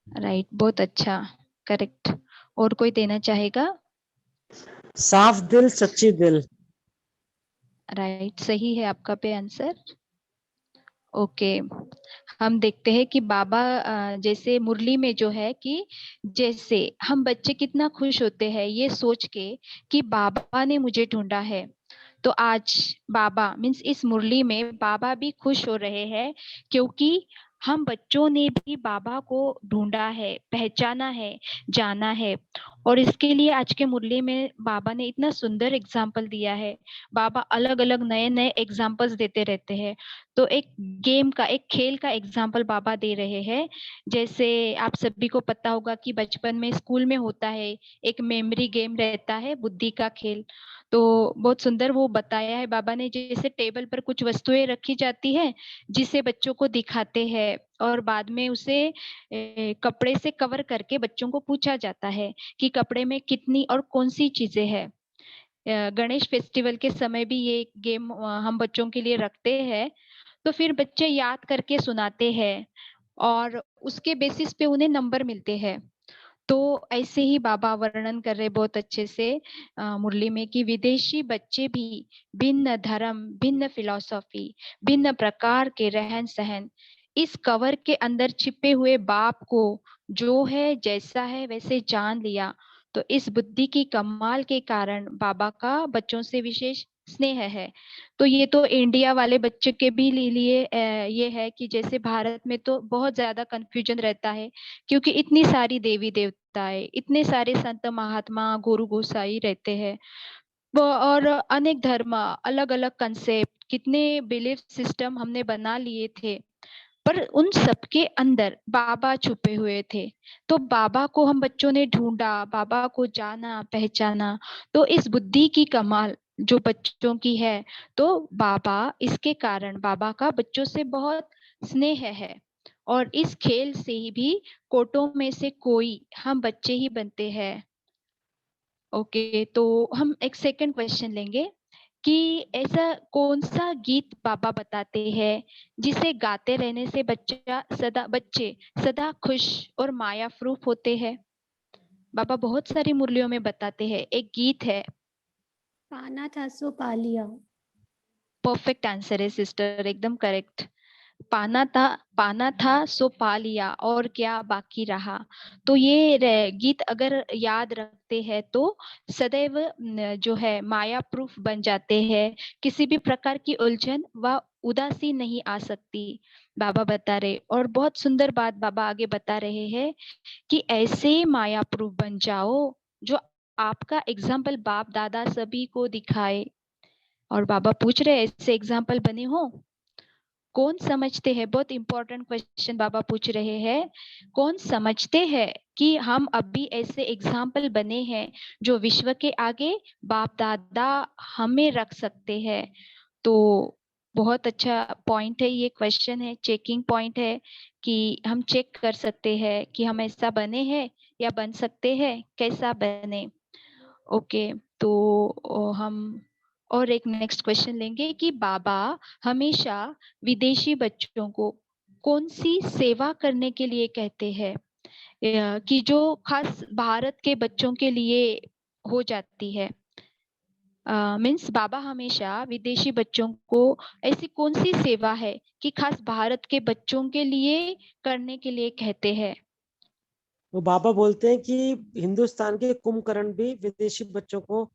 राइट, बहुत अच्छा, करेक्ट। और कोई देना चाहेगा?
साफ दिल सच्ची दिल।
राइट, सही है आपका पे आंसर। ओके, हम देखते हैं कि बाबा जैसे मुरली में जो है कि जैसे हम बच्चे कितना खुश होते हैं ये सोच के कि बाबा ने मुझे ढूंढा है। तो आज बाबा मीन्स इस मुरली में बाबा भी खुश हो रहे हैं क्योंकि हम बच्चों ने भी बाबा को ढूंढा है, पहचाना है, जाना है। और इसके लिए आज के मुरली में बाबा ने इतना सुंदर एग्जाम्पल दिया है। बाबा अलग अलग नए नए एग्जाम्पल्स देते रहते हैं। तो एक गेम का, एक खेल का एग्जाम्पल बाबा दे रहे हैं। जैसे आप सभी को पता होगा कि बचपन में स्कूल में होता है एक मेमोरी गेम रहता है, बुद्धि का खेल। तो बहुत सुंदर वो बताया है बाबा ने, जैसे टेबल पर कुछ वस्तुएं रखी जाती है जिसे बच्चों को दिखाते हैं और बाद में उसे कपड़े से कवर करके बच्चों को पूछा जाता है कि कपड़े में कितनी और कौन सी चीजें हैं। गणेश फेस्टिवल के समय भी ये गेम हम बच्चों के लिए रखते हैं। तो फिर बच्चे याद करके सुनाते हैं और उसके बेसिस पे उन्हें नंबर मिलते हैं। तो ऐसे ही बाबा वर्णन कर रहे बहुत अच्छे से मुरली में कि विदेशी बच्चे भी भिन्न धर्म, भिन्न फिलॉसफी, भिन्न प्रकार के रहन सहन, इस कवर के अंदर छिपे हुए बाप को जो है जैसा है वैसे जान लिया। तो इस बुद्धि की कमाल के कारण बाबा का बच्चों से विशेष स्नेह है। तो ये तो इंडिया वाले बच्चे के भी लिए ये है कि जैसे भारत में तो बहुत ज्यादा कंफ्यूजन रहता है क्योंकि इतनी सारी देवी देवताएं, इतने सारे संत महात्मा गुरु गोसाई रहते हैं वो, और अनेक धर्म, अलग अलग कंसेप्ट, कितने बिलीफ सिस्टम हमने बना लिए थे, पर उन सबके अंदर बाबा छुपे हुए थे। तो बाबा को हम बच्चों ने ढूंढा, बाबा को जाना, पहचाना। तो इस बुद्धि की कमाल जो बच्चों की है, तो बाबा, इसके कारण बाबा का बच्चों से बहुत स्नेह है। और इस खेल से ही भी कोटों में से कोई हम बच्चे ही बनते हैं। ओके, तो हम एक सेकंड क्वेश्चन लेंगे कि ऐसा कौन सा गीत बाबा बताते हैं जिसे गाते रहने से बच्चे सदा खुश और माया प्रूफ होते हैं। बाबा बहुत सारी मुरलियों में बताते हैं, एक गीत है।
पाना था सो पा लिया।
परफेक्ट आंसर है सिस्टर, एकदम करेक्ट। पाना था सो पा लिया और क्या बाकी रहा। तो ये गीत अगर याद रखते हैं तो सदैव जो है माया प्रूफ बन जाते हैं, किसी भी प्रकार की उलझन व उदासी नहीं आ सकती, बाबा बता रहे। और बहुत सुंदर बात बाबा आगे बता रहे हैं कि ऐसे माया प्रूफ बन जाओ जो आपका एग्जाम्पल बाप दादा सभी को दिखाए। और बाबा पूछ रहे ऐसे एग्जाम्पल बने हो? कौन समझते हैं, बहुत इंपॉर्टेंट क्वेश्चन बाबा पूछ रहे हैं, कौन समझते हैं कि हम अभी ऐसे एग्जाम्पल बने हैं जो विश्व के आगे बाप दादा हमें रख सकते हैं। तो बहुत अच्छा पॉइंट है, ये क्वेश्चन है, चेकिंग पॉइंट है कि हम चेक कर सकते हैं कि हम ऐसा बने हैं या बन सकते हैं, कैसा बने। ओके, तो हम और एक नेक्स्ट क्वेश्चन लेंगे कि बाबा हमेशा विदेशी बच्चों को कौन सी सेवा करने के लिए कहते हैं कि जो खास भारत के बच्चों के लिए हो जाती है। मीन्स बाबा हमेशा विदेशी बच्चों को ऐसी कौन सी सेवा है कि खास भारत के बच्चों के लिए करने के लिए कहते हैं?
वो बाबा बोलते हैं कि हिंदुस्तान के कुंभकर्ण भी विदेशी बच्चों को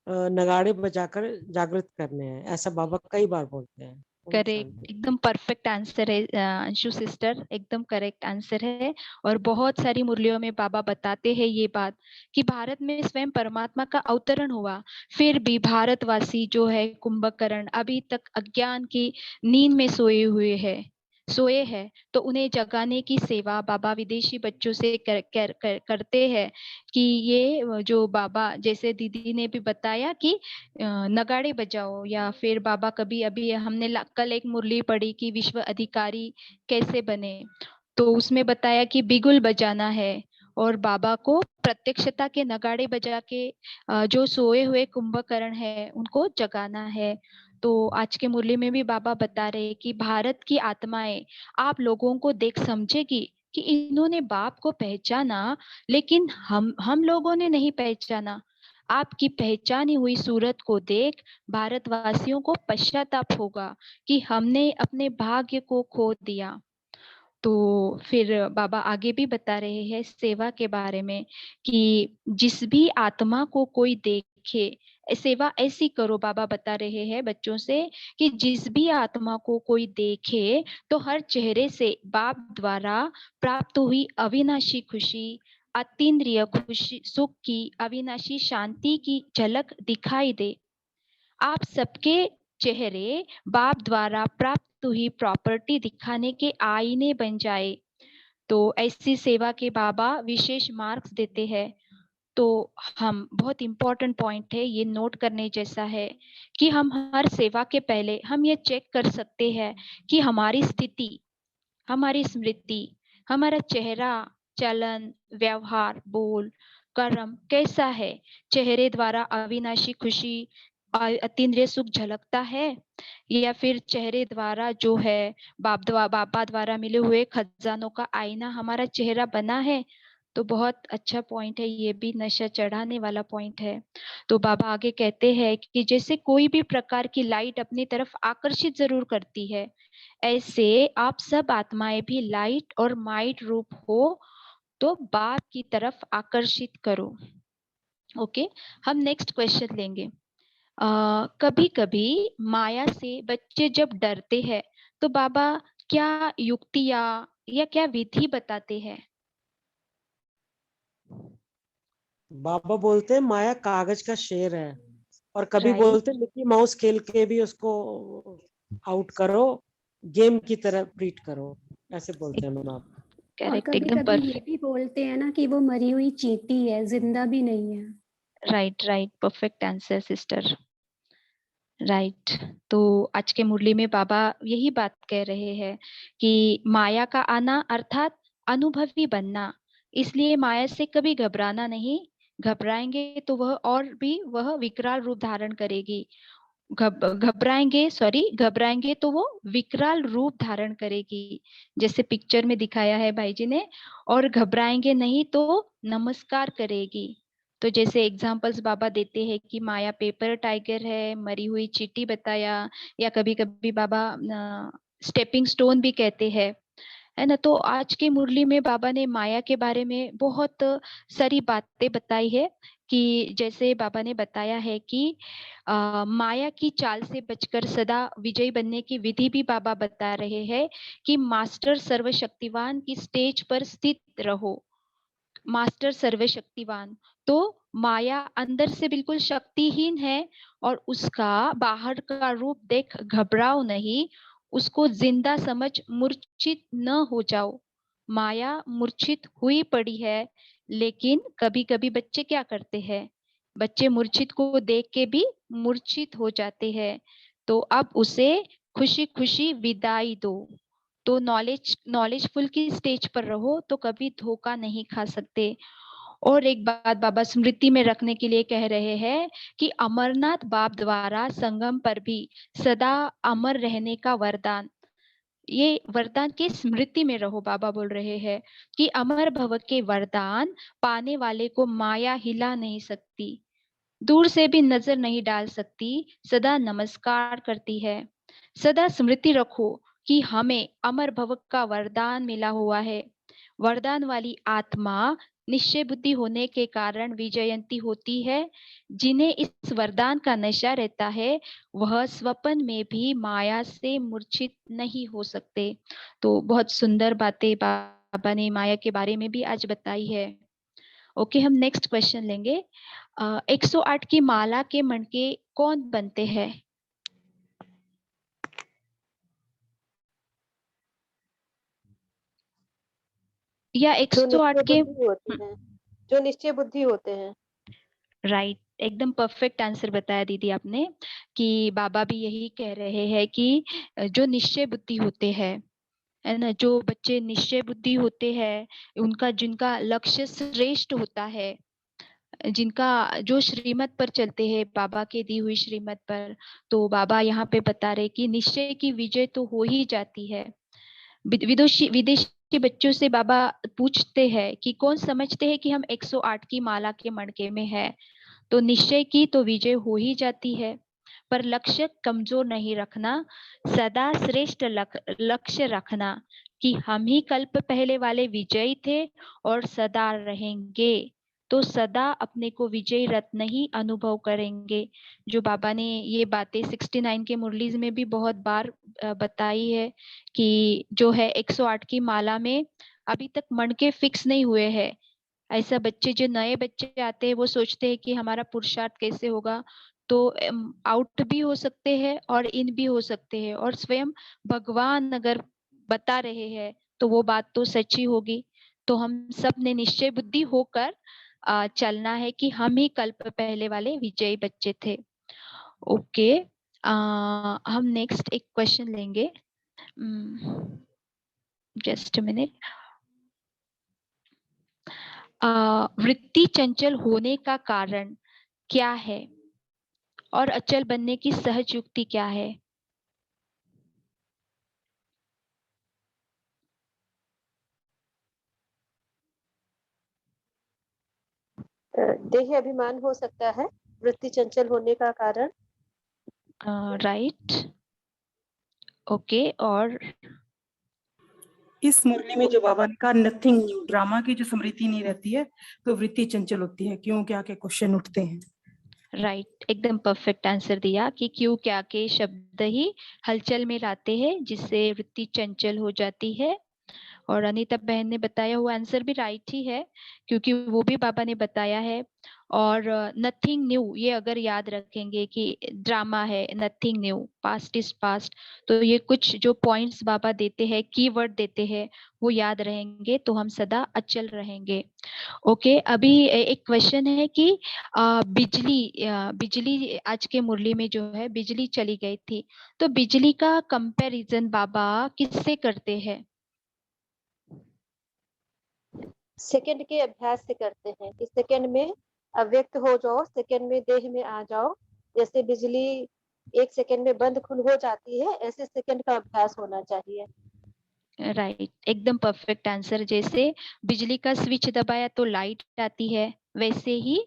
नगाड़े बजाकर जागृत करने हैं, ऐसा बाबा कई बार बोलते हैं। ओम
करेक्ट,
शांति।
एकदम परफेक्ट आंसर है अंशु सिस्टर, एकदम करेक्ट आंसर है। और बहुत सारी मुरलियों में बाबा बताते हैं ये बात कि भारत में स्वयं परमात्मा का अवतरण हुआ, फिर भी भारतवासी जो है कुंभकर्ण अभी तक अज्ञान की नींद में सोए हैं, तो उन्हें जगाने की सेवा बाबा विदेशी बच्चों से करते हैं। कि ये जो बाबा, जैसे दीदी ने भी बताया कि नगाड़े बजाओ, या फिर बाबा कभी अभी हमने कल एक मुरली पढ़ी कि विश्व अधिकारी कैसे बने, तो उसमें बताया कि बिगुल बजाना है और बाबा को प्रत्यक्षता के नगाड़े बजा के जो सोए हुए कुंभकर्ण है उनको जगाना है। तो आज के मुरली में भी बाबा बता रहे कि भारत की आत्माएं आप लोगों को देख समझेगी कि इन्होंने बाप को पहचाना, लेकिन हम लोगों ने नहीं पहचाना। आपकी पहचानी हुई सूरत को देख भारतवासियों को पश्चाताप होगा कि हमने अपने भाग्य को खो दिया। तो फिर बाबा आगे भी बता रहे हैं सेवा के बारे में कि जिस भी आत्मा को कोई देखे, सेवा ऐसी करो, बाबा बता रहे हैं बच्चों से कि जिस भी आत्मा को कोई देखे तो हर चेहरे से बाप द्वारा प्राप्त हुई अविनाशी खुशी, अतीन्द्रिय खुशी, सुख की, अविनाशी शांति की झलक दिखाई दे। आप सबके चेहरे बाप द्वारा प्राप्त हुई प्रॉपर्टी दिखाने के आईने बन जाए। तो ऐसी सेवा के बाबा विशेष मार्क्स देते हैं। तो हम बहुत इम्पोर्टेंट पॉइंट है, ये नोट करने जैसा है कि हम हर सेवा के पहले हम ये चेक कर सकते हैं कि हमारी स्थिति, हमारी स्मृति, हमारा चेहरा, चलन, व्यवहार, बोल, कर्म कैसा है। चेहरे द्वारा अविनाशी खुशी, अतीन्द्रिय सुख झलकता है, या फिर चेहरे द्वारा जो है बाबा द्वारा मिले हुए खजानों का आईना हमारा चेहरा बना है। तो बहुत अच्छा पॉइंट है, ये भी नशा चढ़ाने वाला पॉइंट है। तो बाबा आगे कहते हैं कि जैसे कोई भी प्रकार की लाइट अपनी तरफ आकर्षित जरूर करती है, ऐसे आप सब आत्माएं भी लाइट और माइट रूप हो तो बाप की तरफ आकर्षित करो। ओके, हम नेक्स्ट क्वेश्चन लेंगे। कभी कभी माया से बच्चे जब डरते हैं तो बाबा क्या युक्तियां या क्या विधि बताते हैं?
बाबा बोलते हैं माया कागज का शेर है, और कभी
राइट,
बोलते हैं मिकी माउस खेल के भी उसको आउट करो, गेम की तरह ट्रीट करो, ऐसे बोलते हैं मैम आप।
और
करेक्ट,
कभी
एकदम
कभी ये
परफेक्ट।
भी बोलते हैं ना कि वो मरी हुई चींटी है, जिंदा भी नहीं है।
Right right, perfect answer sister. Right, तो आज के मुरली में बाबा यही बात कह रहे हैं कि माया का आना अर्थात अनुभवी बनना, इसलिए माया से कभी घबराना नहीं। घबराएंगे तो वह विकराल रूप धारण करेगी। घबराएंगे तो वो विकराल रूप धारण करेगी, जैसे पिक्चर में दिखाया है भाई जी ने। और घबराएंगे नहीं तो नमस्कार करेगी। तो जैसे एग्जांपल्स बाबा देते हैं कि माया पेपर टाइगर है, मरी हुई चींटी बताया, या कभी कभी बाबा स्टेपिंग स्टोन भी कहते हैं, है ना। तो आज के मुरली में बाबा ने माया के बारे में बहुत सारी बातें बताई है कि जैसे बाबा ने बताया है कि माया की चाल से बचकर सदा विजयी बनने की विधि भी बाबा बता रहे हैं कि मास्टर सर्वशक्तिवान की स्टेज पर स्थित रहो। मास्टर सर्वशक्तिवान, तो माया अंदर से बिल्कुल शक्तिहीन है और उसका बाहर का रूप देख घबराओ नहीं, उसको जिंदा समझ मूर्छित न हो जाओ। माया मूर्छित हुई पड़ी है, लेकिन कभी कभी बच्चे क्या करते हैं, बच्चे मूर्छित को देख के भी मूर्छित हो जाते हैं। तो अब उसे खुशी खुशी विदाई दो। तो नॉलेजफुल की स्टेज पर रहो तो कभी धोखा नहीं खा सकते। और एक बात बाबा स्मृति में रखने के लिए कह रहे हैं कि अमरनाथ बाप द्वारा संगम पर भी सदा अमर रहने का वरदान, ये वरदान की स्मृति में रहो। बाबा बोल रहे हैं कि अमर भव के वरदान पाने वाले को माया हिला नहीं सकती। दूर से भी नजर नहीं डाल सकती, सदा नमस्कार करती है। सदा स्मृति रखो कि हमें अमर भव का वरदान मिला हुआ है। वरदान वाली आत्मा निश्चय बुद्धि होने के कारण विजयंती होती है। जिन्हें इस वरदान का नशा रहता है वह स्वप्न में भी माया से मूर्छित नहीं हो सकते। तो बहुत सुंदर बातें बाबा ने माया के बारे में भी आज बताई है। ओके, हम नेक्स्ट क्वेश्चन लेंगे। 108 की माला के मणके कौन बनते हैं? या
जो
108
निश्चय
के
बुद्धि होती है, जो निश्चय बुद्धि होते हैं।
राइट, एकदम परफेक्ट आंसर बताया दीदी आपने कि बाबा भी यही कह रहे हैं कि जो निश्चय बुद्धि होते हैं, है ना, जो बच्चे निश्चय बुद्धि होते हैं, उनका जिनका लक्ष्य श्रेष्ठ होता है, जिनका जो श्रीमत पर चलते हैं, बाबा के दी हुई श्रीमत पर, तो बाबा यहाँ पे बता रहे कि निश्चय की विजय तो हो ही जाती है। विदेशी बच्चों से बाबा पूछते हैं कि कौन समझते हैं कि हम 108 की माला के मणके में है, तो निश्चय की तो विजय हो ही जाती है, पर लक्ष्य कमजोर नहीं रखना, सदा श्रेष्ठ लक्ष्य रखना कि हम ही कल्प पहले वाले विजयी थे और सदा रहेंगे, तो सदा अपने को विजयी रत्न ही अनुभव करेंगे। जो बाबा ने ये बातें 69 के मुरलीज में भी बहुत बार बताई है कि जो है 108 की माला में अभी तक मणके फिक्स नहीं हुए हैं। ऐसा बच्चे, जो नए बच्चे आते हैं, वो सोचते हैं कि हमारा पुरुषार्थ कैसे होगा, तो आउट भी हो सकते हैं और इन भी हो सकते हैं, और स्वयं भगवान अगर बता रहे हैं तो वो बात तो सच्ची होगी। तो हम सब ने निश्चय बुद्धि होकर चलना है कि हम ही कल्प पहले वाले विजयी बच्चे थे। ओके, हम नेक्स्ट एक क्वेश्चन लेंगे। Just a minute. वृत्ति चंचल होने का कारण क्या है और अचल बनने की सहज युक्ति क्या है?
देह अभिमान हो सकता है वृत्ति चंचल होने का कारण।
राइट, ओके, और
इस मुरली में जो बाबा का नथिंग न्यू ड्रामा की जो स्मृति नहीं रहती है तो वृत्ति चंचल होती है, क्यों क्या के क्वेश्चन उठते हैं।
राइट, एकदम परफेक्ट आंसर दिया कि क्यों क्या के शब्द ही हलचल में लाते हैं, जिससे वृत्ति चंचल हो जाती है। और अनीता बहन ने बताया हुआ आंसर भी राइट ही है, क्योंकि वो भी बाबा ने बताया है। और नथिंग न्यू, ये अगर याद रखेंगे कि ड्रामा है, nothing new, past is past, तो ये कुछ जो पॉइंट्स बाबा देते हैं, कीवर्ड देते हैं, वो याद रहेंगे तो हम सदा अचल रहेंगे। ओके, अभी एक क्वेश्चन है कि बिजली आज के मुरली में जो है बिजली चली गई थी, तो बिजली का कंपैरिजन बाबा किससे करते हैं?
सेकंड के अभ्यास से करते हैं कि सेकंड में अव्यक्त हो जाओ, सेकंड में देह में आ जाओ। जैसे बिजली एक सेकंड में बंद खुल हो जाती है, ऐसे सेकंड का अभ्यास होना चाहिए।
राइट, एकदम परफेक्ट आंसर। जैसे बिजली का स्विच दबाया तो लाइट आती है, वैसे ही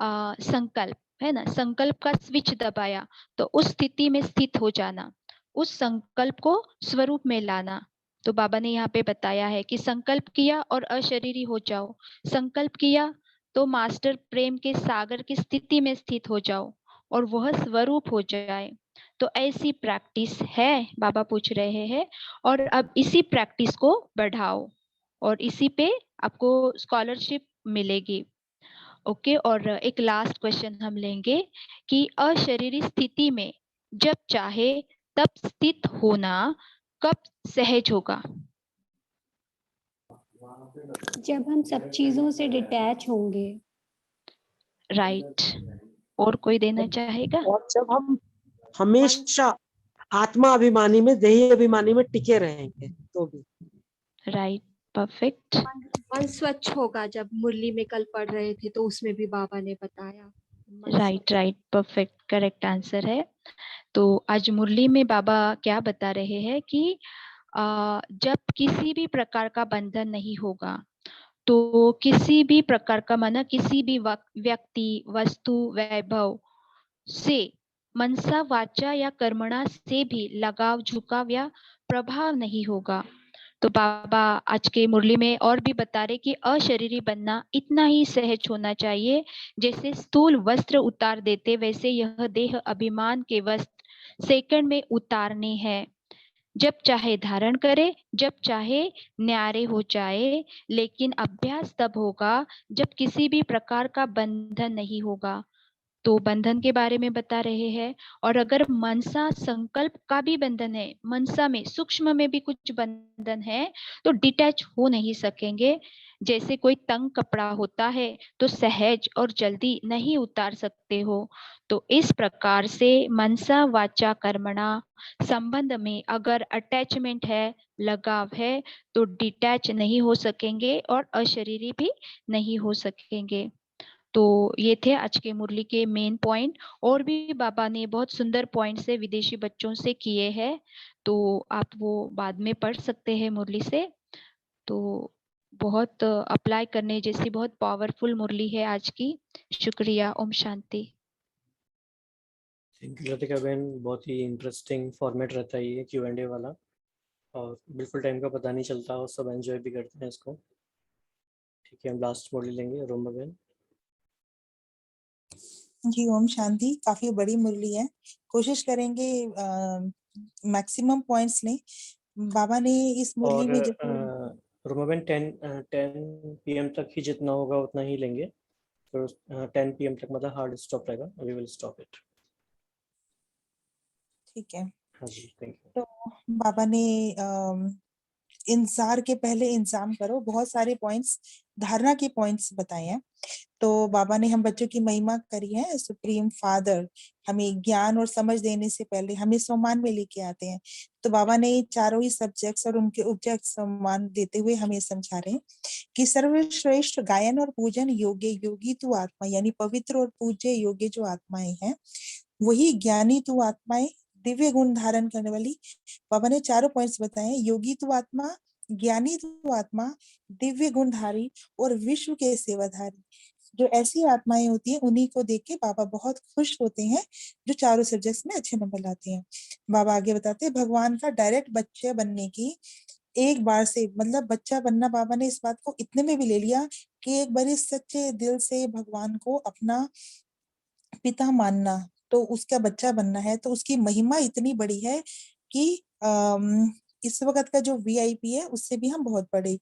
संकल्प है ना, संकल्प का स्विच दबाया तो उस स्थिति में स्थित हो जाना, उस संकल्प को स्वरूप में लाना। तो बाबा ने यहाँ पे बताया है कि संकल्प किया और अशरीरी हो जाओ, संकल्प किया तो मास्टर प्रेम के सागर की स्थिति में स्थित हो जाओ और वह स्वरूप हो जाए। तो ऐसी प्रैक्टिस है, बाबा पूछ रहे हैं, और अब इसी प्रैक्टिस को बढ़ाओ और इसी पे आपको स्कॉलरशिप मिलेगी। ओके, और एक लास्ट क्वेश्चन हम लेंगे कि अशरीरी स्थिति में जब चाहे तब स्थित होना कब सहज होगा?
जब हम सब चीजों से डिटैच होंगे।
राइट, और कोई देना चाहेगा?
और जब हम हमेशा आत्मा अभिमानी में, देही अभिमानी में टिके रहेंगे तो भी।
Right, perfect.
मन स्वच्छ होगा, जब मुरली में कल पढ़ रहे थे तो उसमें भी बाबा ने बताया।
Right right, perfect, correct answer है। तो आज मुरली में बाबा क्या बता रहे हैं कि जब किसी भी प्रकार का बंधन नहीं होगा तो किसी भी प्रकार का माना किसी भी व्यक्ति, वस्तु, वैभव से मनसा, वाचा या कर्मणा से भी लगाव, झुकाव या प्रभाव नहीं होगा। तो बाबा आज के मुरली में और भी बता रहे कि अशरीरी बनना इतना ही सहज होना चाहिए, जैसे स्थूल वस्त्र उतार देते वैसे यह देह अभिमान के वस्त्र सेकंड में उतारने हैं। जब चाहे धारण करे, जब चाहे न्यारे हो जाए, लेकिन अभ्यास तब होगा जब किसी भी प्रकार का बंधन नहीं होगा। तो बंधन के बारे में बता रहे हैं। और अगर मनसा संकल्प का भी बंधन है, मनसा में सूक्ष्म में भी कुछ बंधन है, तो डिटैच हो नहीं सकेंगे। जैसे कोई तंग कपड़ा होता है तो सहज और जल्दी नहीं उतार सकते हो, तो इस प्रकार से मनसा, वाचा, कर्मणा संबंध में अगर अटैचमेंट है, लगाव है, तो डिटैच नहीं हो सकेंगे और अशरीरी भी नहीं हो सकेंगे। तो ये थे आज के मुरली के मेन पॉइंट। और भी बाबा ने बहुत सुंदर पॉइंट से विदेशी बच्चों से किए हैं, तो आप वो बाद में पढ़ सकते हैं मुरली से। तो बहुत अप्लाई करने जैसी बहुत पावरफुल मुरली है आज की। शुक्रिया। ओम शांति।
थैंक यू लतिका बहन, बहुत ही इंटरेस्टिंग फॉर्मेट रहता है ये Q&A वाला, और बिल्कुल टाइम का पता नहीं चलता और सब एंजॉय भी करते हैं इसको। ठीक है, हम लास्ट मुरली लेंगे रोमा बहन।
जी ओम शांति। काफी बड़ी मुरली है, कोशिश करेंगे मैक्सिमम पॉइंट्स लें। बाबा ने इस मुरली
और
में जैसे
रोमा बहन 10 PM तक ही जितना होगा उतना ही लेंगे, तो 10 PM तक मतलब हार्ड स्टॉप रहेगा, वी विल स्टॉप इट।
ठीक है।
हाँ जी, थैंक यू।
तो बाबा ने इंतजार के पहले इंतजाम करो, बहुत सारे पॉइंट्स धारणा के पॉइंट्स बताए हैं। तो बाबा ने हम बच्चों की महिमा करी है। सुप्रीम फादर हमें ज्ञान और समझ देने से पहले हमें सम्मान में लेके आते हैं। तो बाबा ने चारों ही सब्जेक्ट्स और उनके ऑब्जेक्ट सम्मान देते हुए हमें समझा रहे हैं कि सर्वश्रेष्ठ गायन और पूजन योग्य योगी तू आत्मा, यानी पवित्र और पूज्य योग्य जो आत्माएं हैं वही ज्ञानी तू आत्माएं, दिव्य गुण धारण करने वाली। बाबा ने चारों पॉइंट्स बताए हैं, योगी तू आत्मा, ज्ञानी तू आत्मा, दिव्य गुणधारी और विश्व के सेवाधारी। जो ऐसी आत्माएं होती हैं उन्हीं को देख के बाबा बहुत खुश होते हैं जो चारों सब्जेक्ट्स में अच्छे नंबर लाते हैं। बाबा आगे बताते हैं भगवान का डायरेक्ट बच्चे बनने की एक बार से मतलब बच्चा बनना, बाबा ने इस बात को इतने में भी ले लिया कि एक बार सच्चे दिल से भगवान को अपना पिता मानना, तो उसका बच्चा बनना है। तो उसकी महिमा इतनी बड़ी है कि इस वक्त का जो VIP है उससे भी हम बहुत बड़े।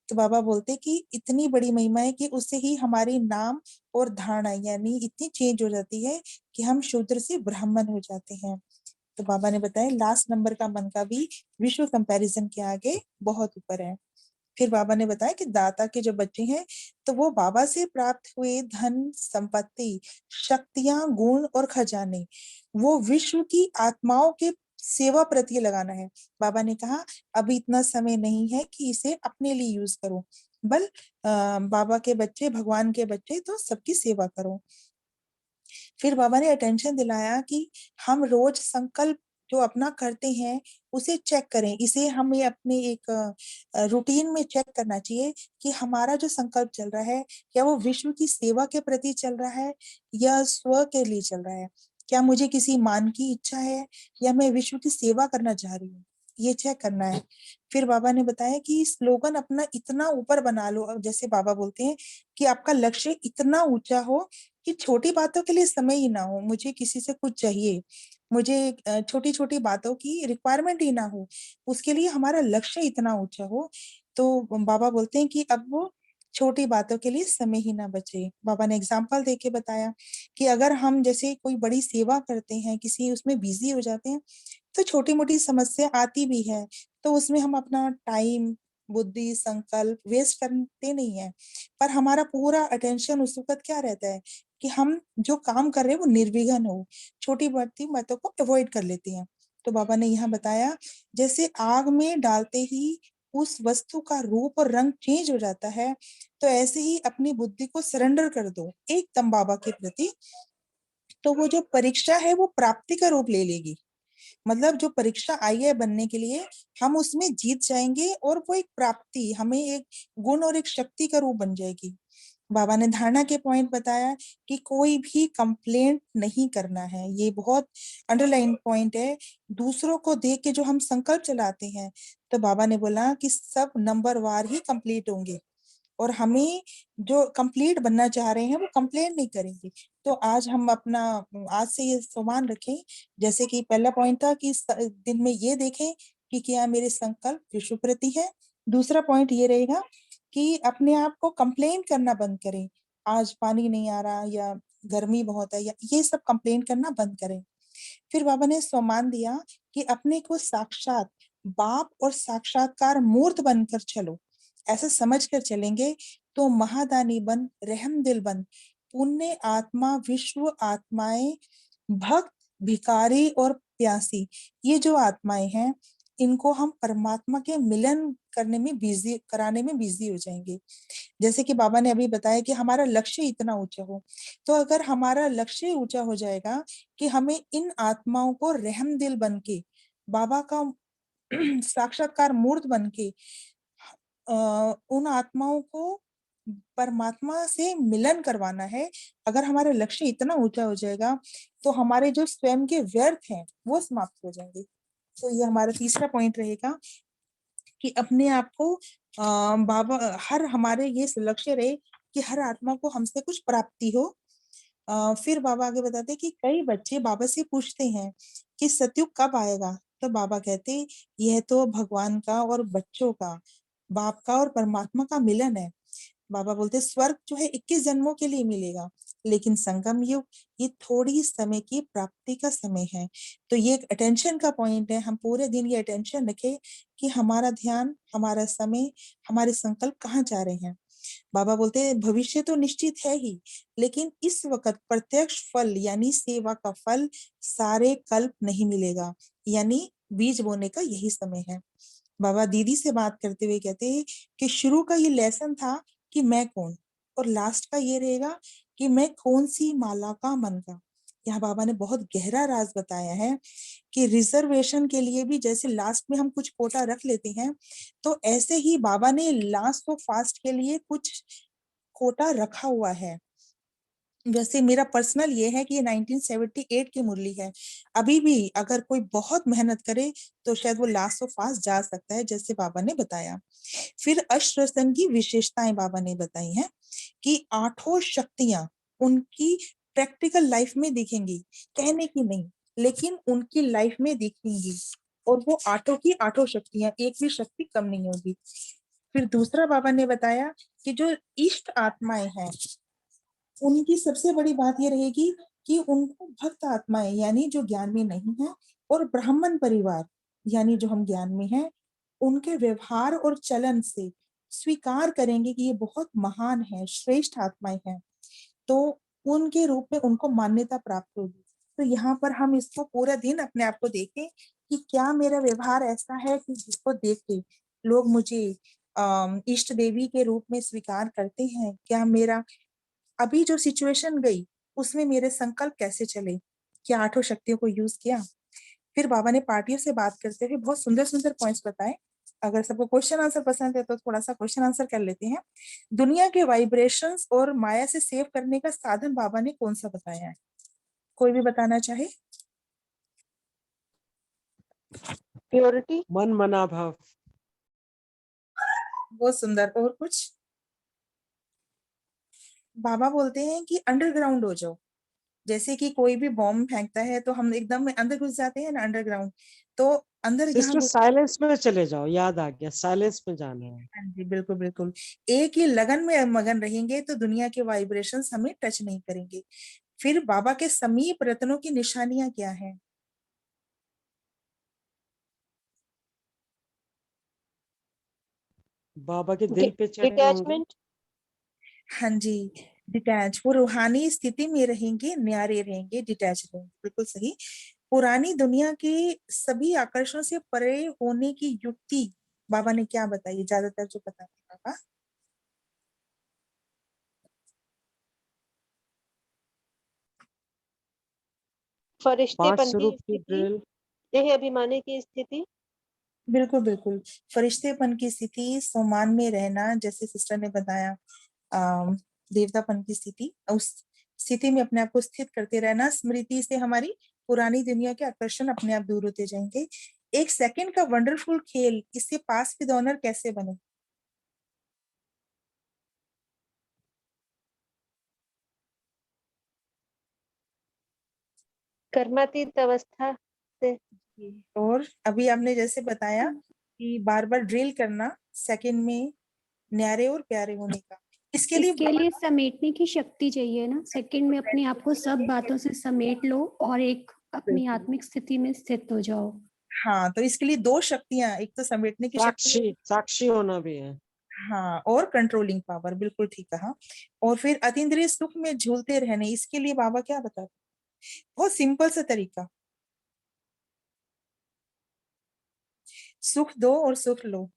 तो बाबा बोलते कि इतनी बड़ी महिमा है कि उससे ही हमारी नाम और धारणा यानी इतनी चेंज हो जाती है कि हम शूद्र से ब्राह्मण हो जाते हैं। तो बाबा ने बताया लास्ट नंबर का मन का भी विश्व कंपैरिजन के आगे बहुत ऊपर है। फिर बाबा ने बताया कि दाता के जो बच्चे हैं तो वो बाबा से प्राप्त हुए धन, संपत्ति, शक्तियां, गुण और खजाने वो विश्व की आत्माओं के सेवा प्रति लगाना है। बाबा ने कहा अभी इतना समय नहीं है कि इसे अपने लिए यूज करो, बाबा के बच्चे, भगवान के बच्चे, तो सबकी सेवा करो। फिर बाबा ने अटेंशन दिलाया कि हम रोज संकल्प जो अपना करते हैं उसे चेक करें। इसे हमें अपने एक रूटीन में चेक करना चाहिए कि हमारा जो संकल्प चल रहा है क्या वो विश्व की सेवा के प्रति चल रहा है या स्व के लिए चल रहा है। क्या मुझे किसी मान की इच्छा है या मैं विश्व की सेवा करना चाह रही हूँ, ये चेक करना है। फिर बाबा ने बताया कि स्लोगन अपना इतना ऊपर बना लो, जैसे बाबा बोलते हैं कि आपका लक्ष्य इतना ऊंचा हो कि छोटी बातों के लिए समय ही ना हो, मुझे किसी से कुछ चाहिए, मुझे छोटी छोटी बातों की रिक्वायरमेंट ही ना हो, उसके लिए हमारा लक्ष्य इतना ऊंचा हो। तो बाबा बोलते हैं कि अब वो छोटी बातों के लिए समय ही ना बचे। बाबा ने एग्जाम्पल देके बताया कि अगर हम जैसे कोई बड़ी सेवा करते हैं, किसी उसमें बिजी हो जाते हैं, तो छोटी मोटी समस्या आती भी है, तो उसमें हम अपना टाइम, बुद्धि, संकल्प वेस्ट करते नहीं है, पर हमारा पूरा अटेंशन उस वक्त क्या रहता है कि हम जो काम कर रहे हैं वो निर्विघ्न हो, छोटी बड़ी बातों को अवॉइड कर लेते हैं। तो बाबा ने यहाँ बताया जैसे आग में डालते ही उस वस्तु का रूप और रंग चेंज हो जाता है, तो ऐसे ही अपनी बुद्धि को सरेंडर कर दो एकदम बाबा के प्रति, तो वो जो परीक्षा है वो प्राप्ति का रूप ले लेगी। मतलब जो परीक्षा आई है बनने के लिए, हम उसमें जीत जाएंगे और वो एक प्राप्ति, हमें एक गुण और एक शक्ति का रूप बन जाएगी। बाबा ने धारणा के पॉइंट बताया कि कोई भी कंप्लेंट नहीं करना है, ये बहुत अंडरलाइन पॉइंट है। दूसरों को देख के जो हम संकल्प चलाते हैं, तो बाबा ने बोला कि सब नंबरवार ही कंप्लीट होंगे, और हमें जो कंप्लीट बनना चाह रहे हैं वो कंप्लेंट नहीं करेंगे। तो आज हम अपना आज से ये सम्मान रखें, जैसे कि पहला पॉइंट था कि दिन में ये देखें कि क्या मेरे संकल्प विश्व प्रति है। दूसरा पॉइंट ये रहेगा कि अपने आप को कंप्लेन करना बंद करें, आज पानी नहीं आ रहा या गर्मी बहुत है, या ये सब कंप्लेन करना बंद करें। फिर बाबा ने सम्मान दिया कि अपने को साक्षात बाप और साक्षात्कार मूर्त बनकर चलो, ऐसा समझकर चलेंगे तो महादानी बन, रहम दिल बन, पुण्य आत्मा, विश्व आत्माएं, भक्त, भिखारी और प्यासी, ये जो आत्माएं हैं, इनको हम परमात्मा के मिलन करने में बिजी कराने में बिजी हो जाएंगे। जैसे कि बाबा ने अभी बताया कि हमारा लक्ष्य इतना ऊंचा हो, तो अगर हमारा लक्ष्य ऊंचा हो जाएगा कि हमें इन आत्माओं को रहम दिल बन के, बाबा का साक्षात्कार मूर्त बन के उन आत्माओं को परमात्मा से मिलन करवाना है, अगर हमारा लक्ष्य इतना ऊंचा हो जाएगा तो हमारे जो स्वयं के व्यर्थ हैं वो समाप्त हो जाएंगे। तो ये हमारा तीसरा पॉइंट रहेगा कि अपने आप को बाबा हर हमारे ये लक्ष्य रहे कि हर आत्मा को हमसे कुछ प्राप्ति हो। फिर बाबा आगे बताते कि कई बच्चे बाबा से पूछते हैं कि सतयुग कब आएगा, तो बाबा कहते यह तो भगवान का और बच्चों का, बाप का और परमात्मा का मिलन है। बाबा बोलते स्वर्ग जो है 21 जन्मों के लिए मिलेगा, लेकिन संगम युग ये थोड़ी समय की प्राप्ति का समय है। तो ये एक अटेंशन का पॉइंट है, हम पूरे दिन ये अटेंशन रखें कि हमारा ध्यान, हमारा समय, हमारे संकल्प कहाँ जा रहे हैं। बाबा बोलते हैं भविष्य तो निश्चित है ही, लेकिन इस वक्त प्रत्यक्ष फल यानी सेवा का फल सारे कल्प नहीं मिलेगा, यानी बीज बोने का यही समय है। बाबा दीदी से बात करते हुए कहते हैं कि शुरू का ये लेसन था कि मैं कौन, और लास्ट का ये रहेगा कि मैं कौन सी माला का मन का। यहाँ बाबा ने बहुत गहरा राज बताया है कि रिजर्वेशन के लिए भी जैसे लास्ट में हम कुछ कोटा रख लेते हैं, तो ऐसे ही बाबा ने लास्ट ऑफ फास्ट के लिए कुछ कोटा रखा हुआ है। वैसे मेरा पर्सनल ये है कि ये 1978 की मुरली है, अभी भी अगर कोई बहुत मेहनत करे तो शायद वो लास्ट ऑफ फास्ट जा सकता है, जैसे बाबा ने बताया। फिर अष्टरसन की विशेषताएं बाबा ने बताई हैं कि 8 शक्तियां उनकी प्रैक्टिकल लाइफ में दिखेंगी, कहने की नहीं लेकिन उनकी लाइफ में दिखेंगी, और वो 8 की 8 शक्तियां, एक भी शक्ति कम नहीं होगी। फिर दूसरा बाबा ने बताया कि जो इष्ट आत्माएं हैं उनकी सबसे बड़ी बात ये रहेगी कि उनको भक्त आत्माएं यानी जो ज्ञान में नहीं है, और ब्राह्मण परिवार यानी जो हम ज्ञान में हैं, उनके व्यवहार और चलन से स्वीकार करेंगे कि ये बहुत महान है, श्रेष्ठ आत्माएं हैं, तो उनके रूप में उनको मान्यता प्राप्त होगी। तो यहाँ पर हम इसको पूरा दिन अपने आप को देखें कि क्या मेरा व्यवहार ऐसा है कि जिसको देख के लोग मुझे इष्ट देवी के रूप में स्वीकार करते हैं, क्या मेरा अभी जो सिचुएशन गई उसमें मेरे संकल्प कैसे चले, क्या 8 शक्तियों को यूज किया। फिर बाबा ने पार्टियों से बात करते हुए बहुत सुंदर सुंदर पॉइंट्स बताए। अगर सबको क्वेश्चन आंसर पसंद है तो थोड़ा सा क्वेश्चन आंसर कर लेते हैं। दुनिया के वाइब्रेशंस और माया से सेव करने का साधन बाबा ने कौन सा बताया है, कोई भी बताना चाहे।
प्योरिटी,
मन मना भाव।
बहुत सुंदर। और कुछ। बाबा बोलते हैं कि अंडरग्राउंड हो जाओ, जैसे कि कोई भी बॉम्ब फेंकता है तो हम एकदम में अंदर घुस जाते हैं ना, अंडरग्राउंड, तो अंदर यहाँ
सिस्टर साइलेंस में चले जाओ, याद आ गया, साइलेंस में जाना है।
हाँ जी बिल्कुल बिल्कुल, एक ही लगन में मगन रहेंगे तो दुनिया के वाइब्रेशंस हमें टच नहीं करेंगे। फिर बाबा के समीप रत्नों की निशानियां क्या है।
बाबा के दिल पे चढ़े होंगे।
डिटैचमेंट,
हाँ जी, डिटैच, वो रूहानी स्थिति में रहेंगे, न्यारे रहेंगे, डिटैच रहेंगे, बिल्कुल सही। पुरानी दुनिया के सभी आकर्षणों से परे होने की युक्ति बाबा ने क्या बताई, ज्यादातर जो बताते हैं बाबा।
फरिश्ते
5
बन की
स्वरूप की
स्थिति,
ड्रिल।
देह अभिमानी की स्थिति,
बिल्कुल बिल्कुल, फरिश्तेपन की स्थिति, सम्मान में रहना, जैसे सिस्टर ने बताया, देवतापन की स्थिति, उस स्थिति में अपने आप को स्थित करते रहना। स्मृति से हमारी पुरानी दुनिया के आकर्षण अपने आप दूर होते जाएंगे। एक सेकंड का वंडरफुल खेल, इससे पास विद ऑनर कैसे बने?
कर्मातीत अवस्था से,
और अभी आपने जैसे बताया कि बार बार ड्रिल करना सेकंड में न्यारे और प्यारे होने का, इसके लिए
समेटने की शक्ति चाहिए ना, सेकंड में अपने आप को सब बातों से समेट लो और एक अपनी आत्मिक स्थिति में स्थित हो जाओ।
हाँ, तो इसके लिए दो शक्तियां, एक तो समेटने की शक्ति,
साक्षी होना भी है।
हाँ, और कंट्रोलिंग पावर, बिल्कुल ठीक कहा। और फिर अतीन्द्रिय सुख में झूलते रहने, इसके लिए बाबा क्या बताते? बहुत सिंपल सा तरीका, सुख दो और सुख लो।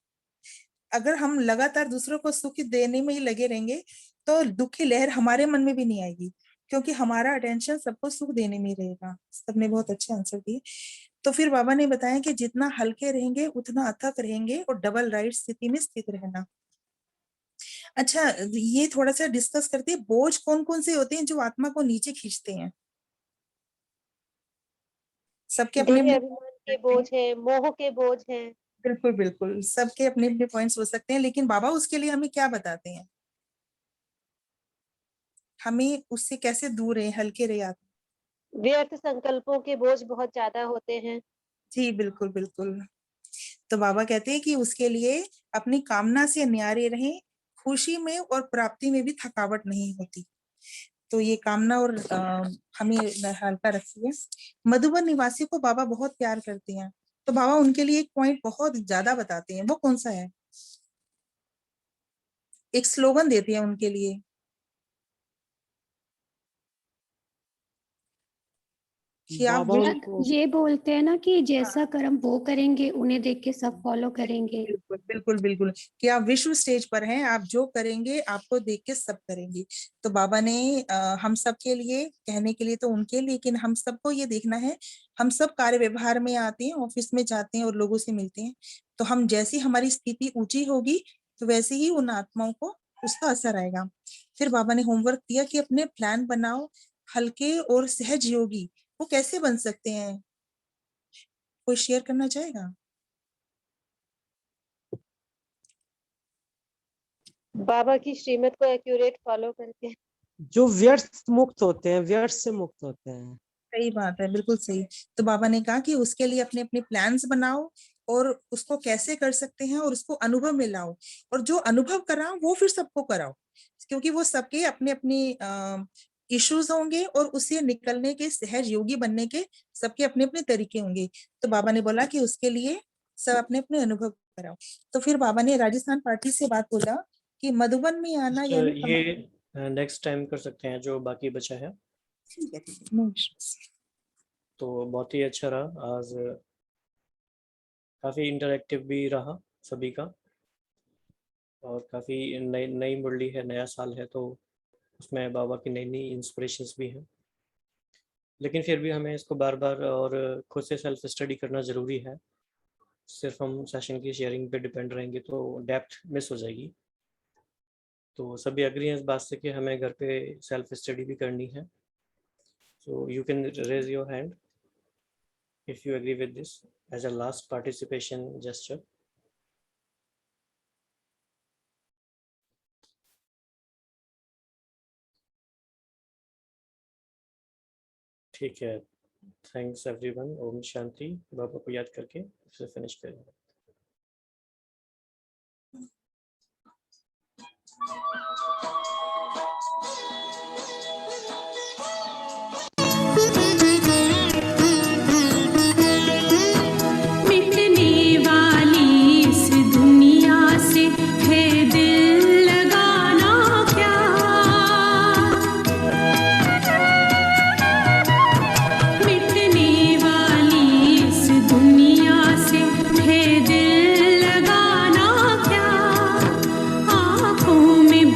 अगर हम लगातार दूसरों को सुख देने में ही लगे रहेंगे तो दुख की लहर हमारे मन में भी नहीं आएगी, क्योंकि हमारा अटेंशन सबको सुख देने में रहेगा। सबने बहुत अच्छे आंसर दिए। तो फिर बाबा ने बताया कि जितना हल्के रहेंगे उतना अथक रहेंगे और डबल राइट स्थिति में स्थित रहना। अच्छा, ये थोड़ा सा डिस्कस करते हैं, बोझ कौन कौन से होते हैं जो आत्मा को नीचे खींचते हैं? सबके अपने
देह अभिमान के बोझ है, मोह के बोझ है।
बिल्कुल बिल्कुल, सबके अपने अपने पॉइंट्स हो सकते हैं, लेकिन बाबा उसके लिए हमें क्या बताते हैं, हमें उससे कैसे दूर रहे, हल्के रहे आत्मा?
व्यर्थ संकल्पों के बोझ बहुत ज्यादा होते हैं।
जी बिल्कुल बिल्कुल। तो बाबा कहते हैं कि उसके लिए अपनी कामना से न्यारे रहें, खुशी में और प्राप्ति में भी थकावट नहीं होती। तो ये कामना और हमें हल्का रखिए। मधुबन निवासी को बाबा बहुत प्यार करते हैं, तो बाबा उनके लिए एक पॉइंट बहुत ज्यादा बताते हैं, वो कौन सा है? एक स्लोगन देते हैं उनके लिए, कि आप
ये बोलते हैं ना कि जैसा कर्म वो करेंगे उन्हें देख के सब फॉलो करेंगे।
बिल्कुल बिल्कुल बिल्कुल, कि आप विश्व स्टेज पर हैं, आप जो करेंगे आपको देख के सब करेंगे। तो बाबा ने हम सब के लिए कहने के लिए तो उनके, लेकिन हम सबको ये देखना है, हम सब कार्य व्यवहार में आते हैं, ऑफिस में जाते हैं और लोगों से मिलते हैं, तो हम जैसी हमारी स्थिति ऊंची होगी तो वैसे ही उन आत्माओं को उसका असर आएगा। फिर बाबा ने होमवर्क दिया कि अपने प्लान बनाओ, हल्के और सहज योगी वो कैसे बन सकते हैं? कोई शेयर करना चाहेगा?
बाबा की श्रीमत को एक्यूरेट फॉलो करके,
जो व्यर्थ मुक्त होते हैं, व्यर्थ से मुक्त होते हैं।
सही बात है, बिल्कुल सही। तो बाबा ने कहा कि उसके लिए अपने अपने प्लान्स बनाओ और उसको कैसे कर सकते हैं और उसको अनुभव में लाओ, और जो अनुभव कराओ वो फिर सबको कराओ, क्योंकि वो सबके अपने अपने इश्यूज होंगे और उससे निकलने के, सहज योगी बनने के सबके अपने अपने तरीके होंगे। तो बाबा ने बोला कि उसके लिए सब अपने अपने अनुभव कराओ। तो फिर बाबा ने राजस्थान पार्टी से बात बोला कि मधुबन में आना,
तो
यानी
ये नेक्स्ट टाइम कर सकते हैं जो बाकी बचा है।
ठीक है, ठीक है, no issues।
तो बहुत ही अच्छा रहा आज, काफ़ी इंटरेक्टिव भी रहा सभी का, और काफ़ी नई नई मुरली है, नया साल है, तो उसमें बाबा की नई नई इंस्पिरेशंस भी हैं। लेकिन फिर भी हमें इसको बार बार और खुद से सेल्फ स्टडी करना ज़रूरी है। सिर्फ हम सेशन की शेयरिंग पे डिपेंड रहेंगे तो डेप्थ मिस हो जाएगी। तो सभी एग्री हैं इस बात से कि हमें घर पे सेल्फ स्टडी भी करनी है। So you can raise your hand if you agree with this as a last participation gesture. ठीक है, थैंक्स एवरीवन। ओम शांति। बाबा को याद करके फिर फिनिश करेंगे।
मिटने वाली इस दुनिया से है दिल लगाना क्या, मिटने वाली इस दुनिया से है दिल लगाना क्या, आँखों में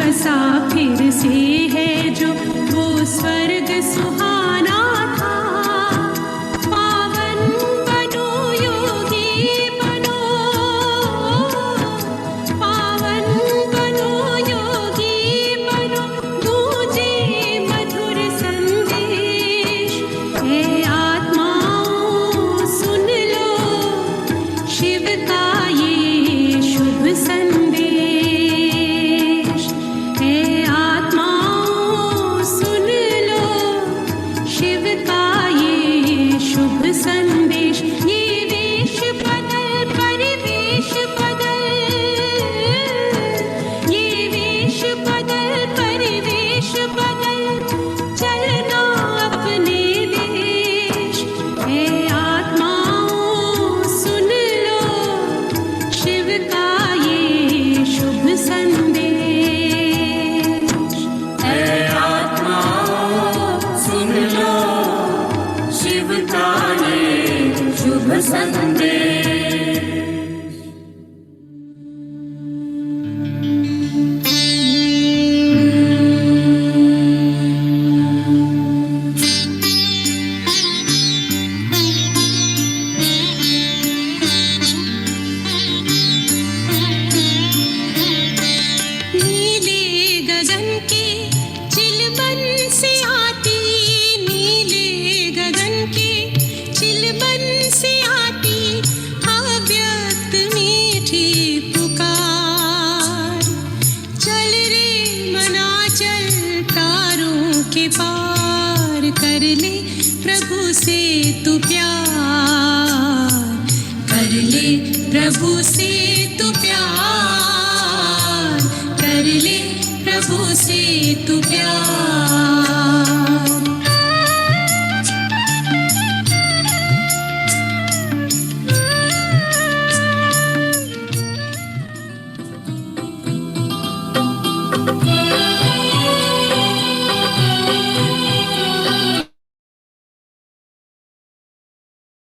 संदेश। ये वेश बदल परिवेश बदल, ये वेश बदल परिवेश बदल, चलना अपने देश। है आत्माओं सुन लो शिव का ये शुभ संदेश।
है आत्माओं सुन लो शिव का ये शुभ संदेश।
नीले गगन के चिलबन से आती, नीले गगन के चिलबन से आती, अव्यक्त मीठी पुकार। चल रे मना चल तारों के पार, कर ले प्रभु से तू प्यार, कर ले प्रभु से तू प्यार, कर ले प्रभु से तू प्यार।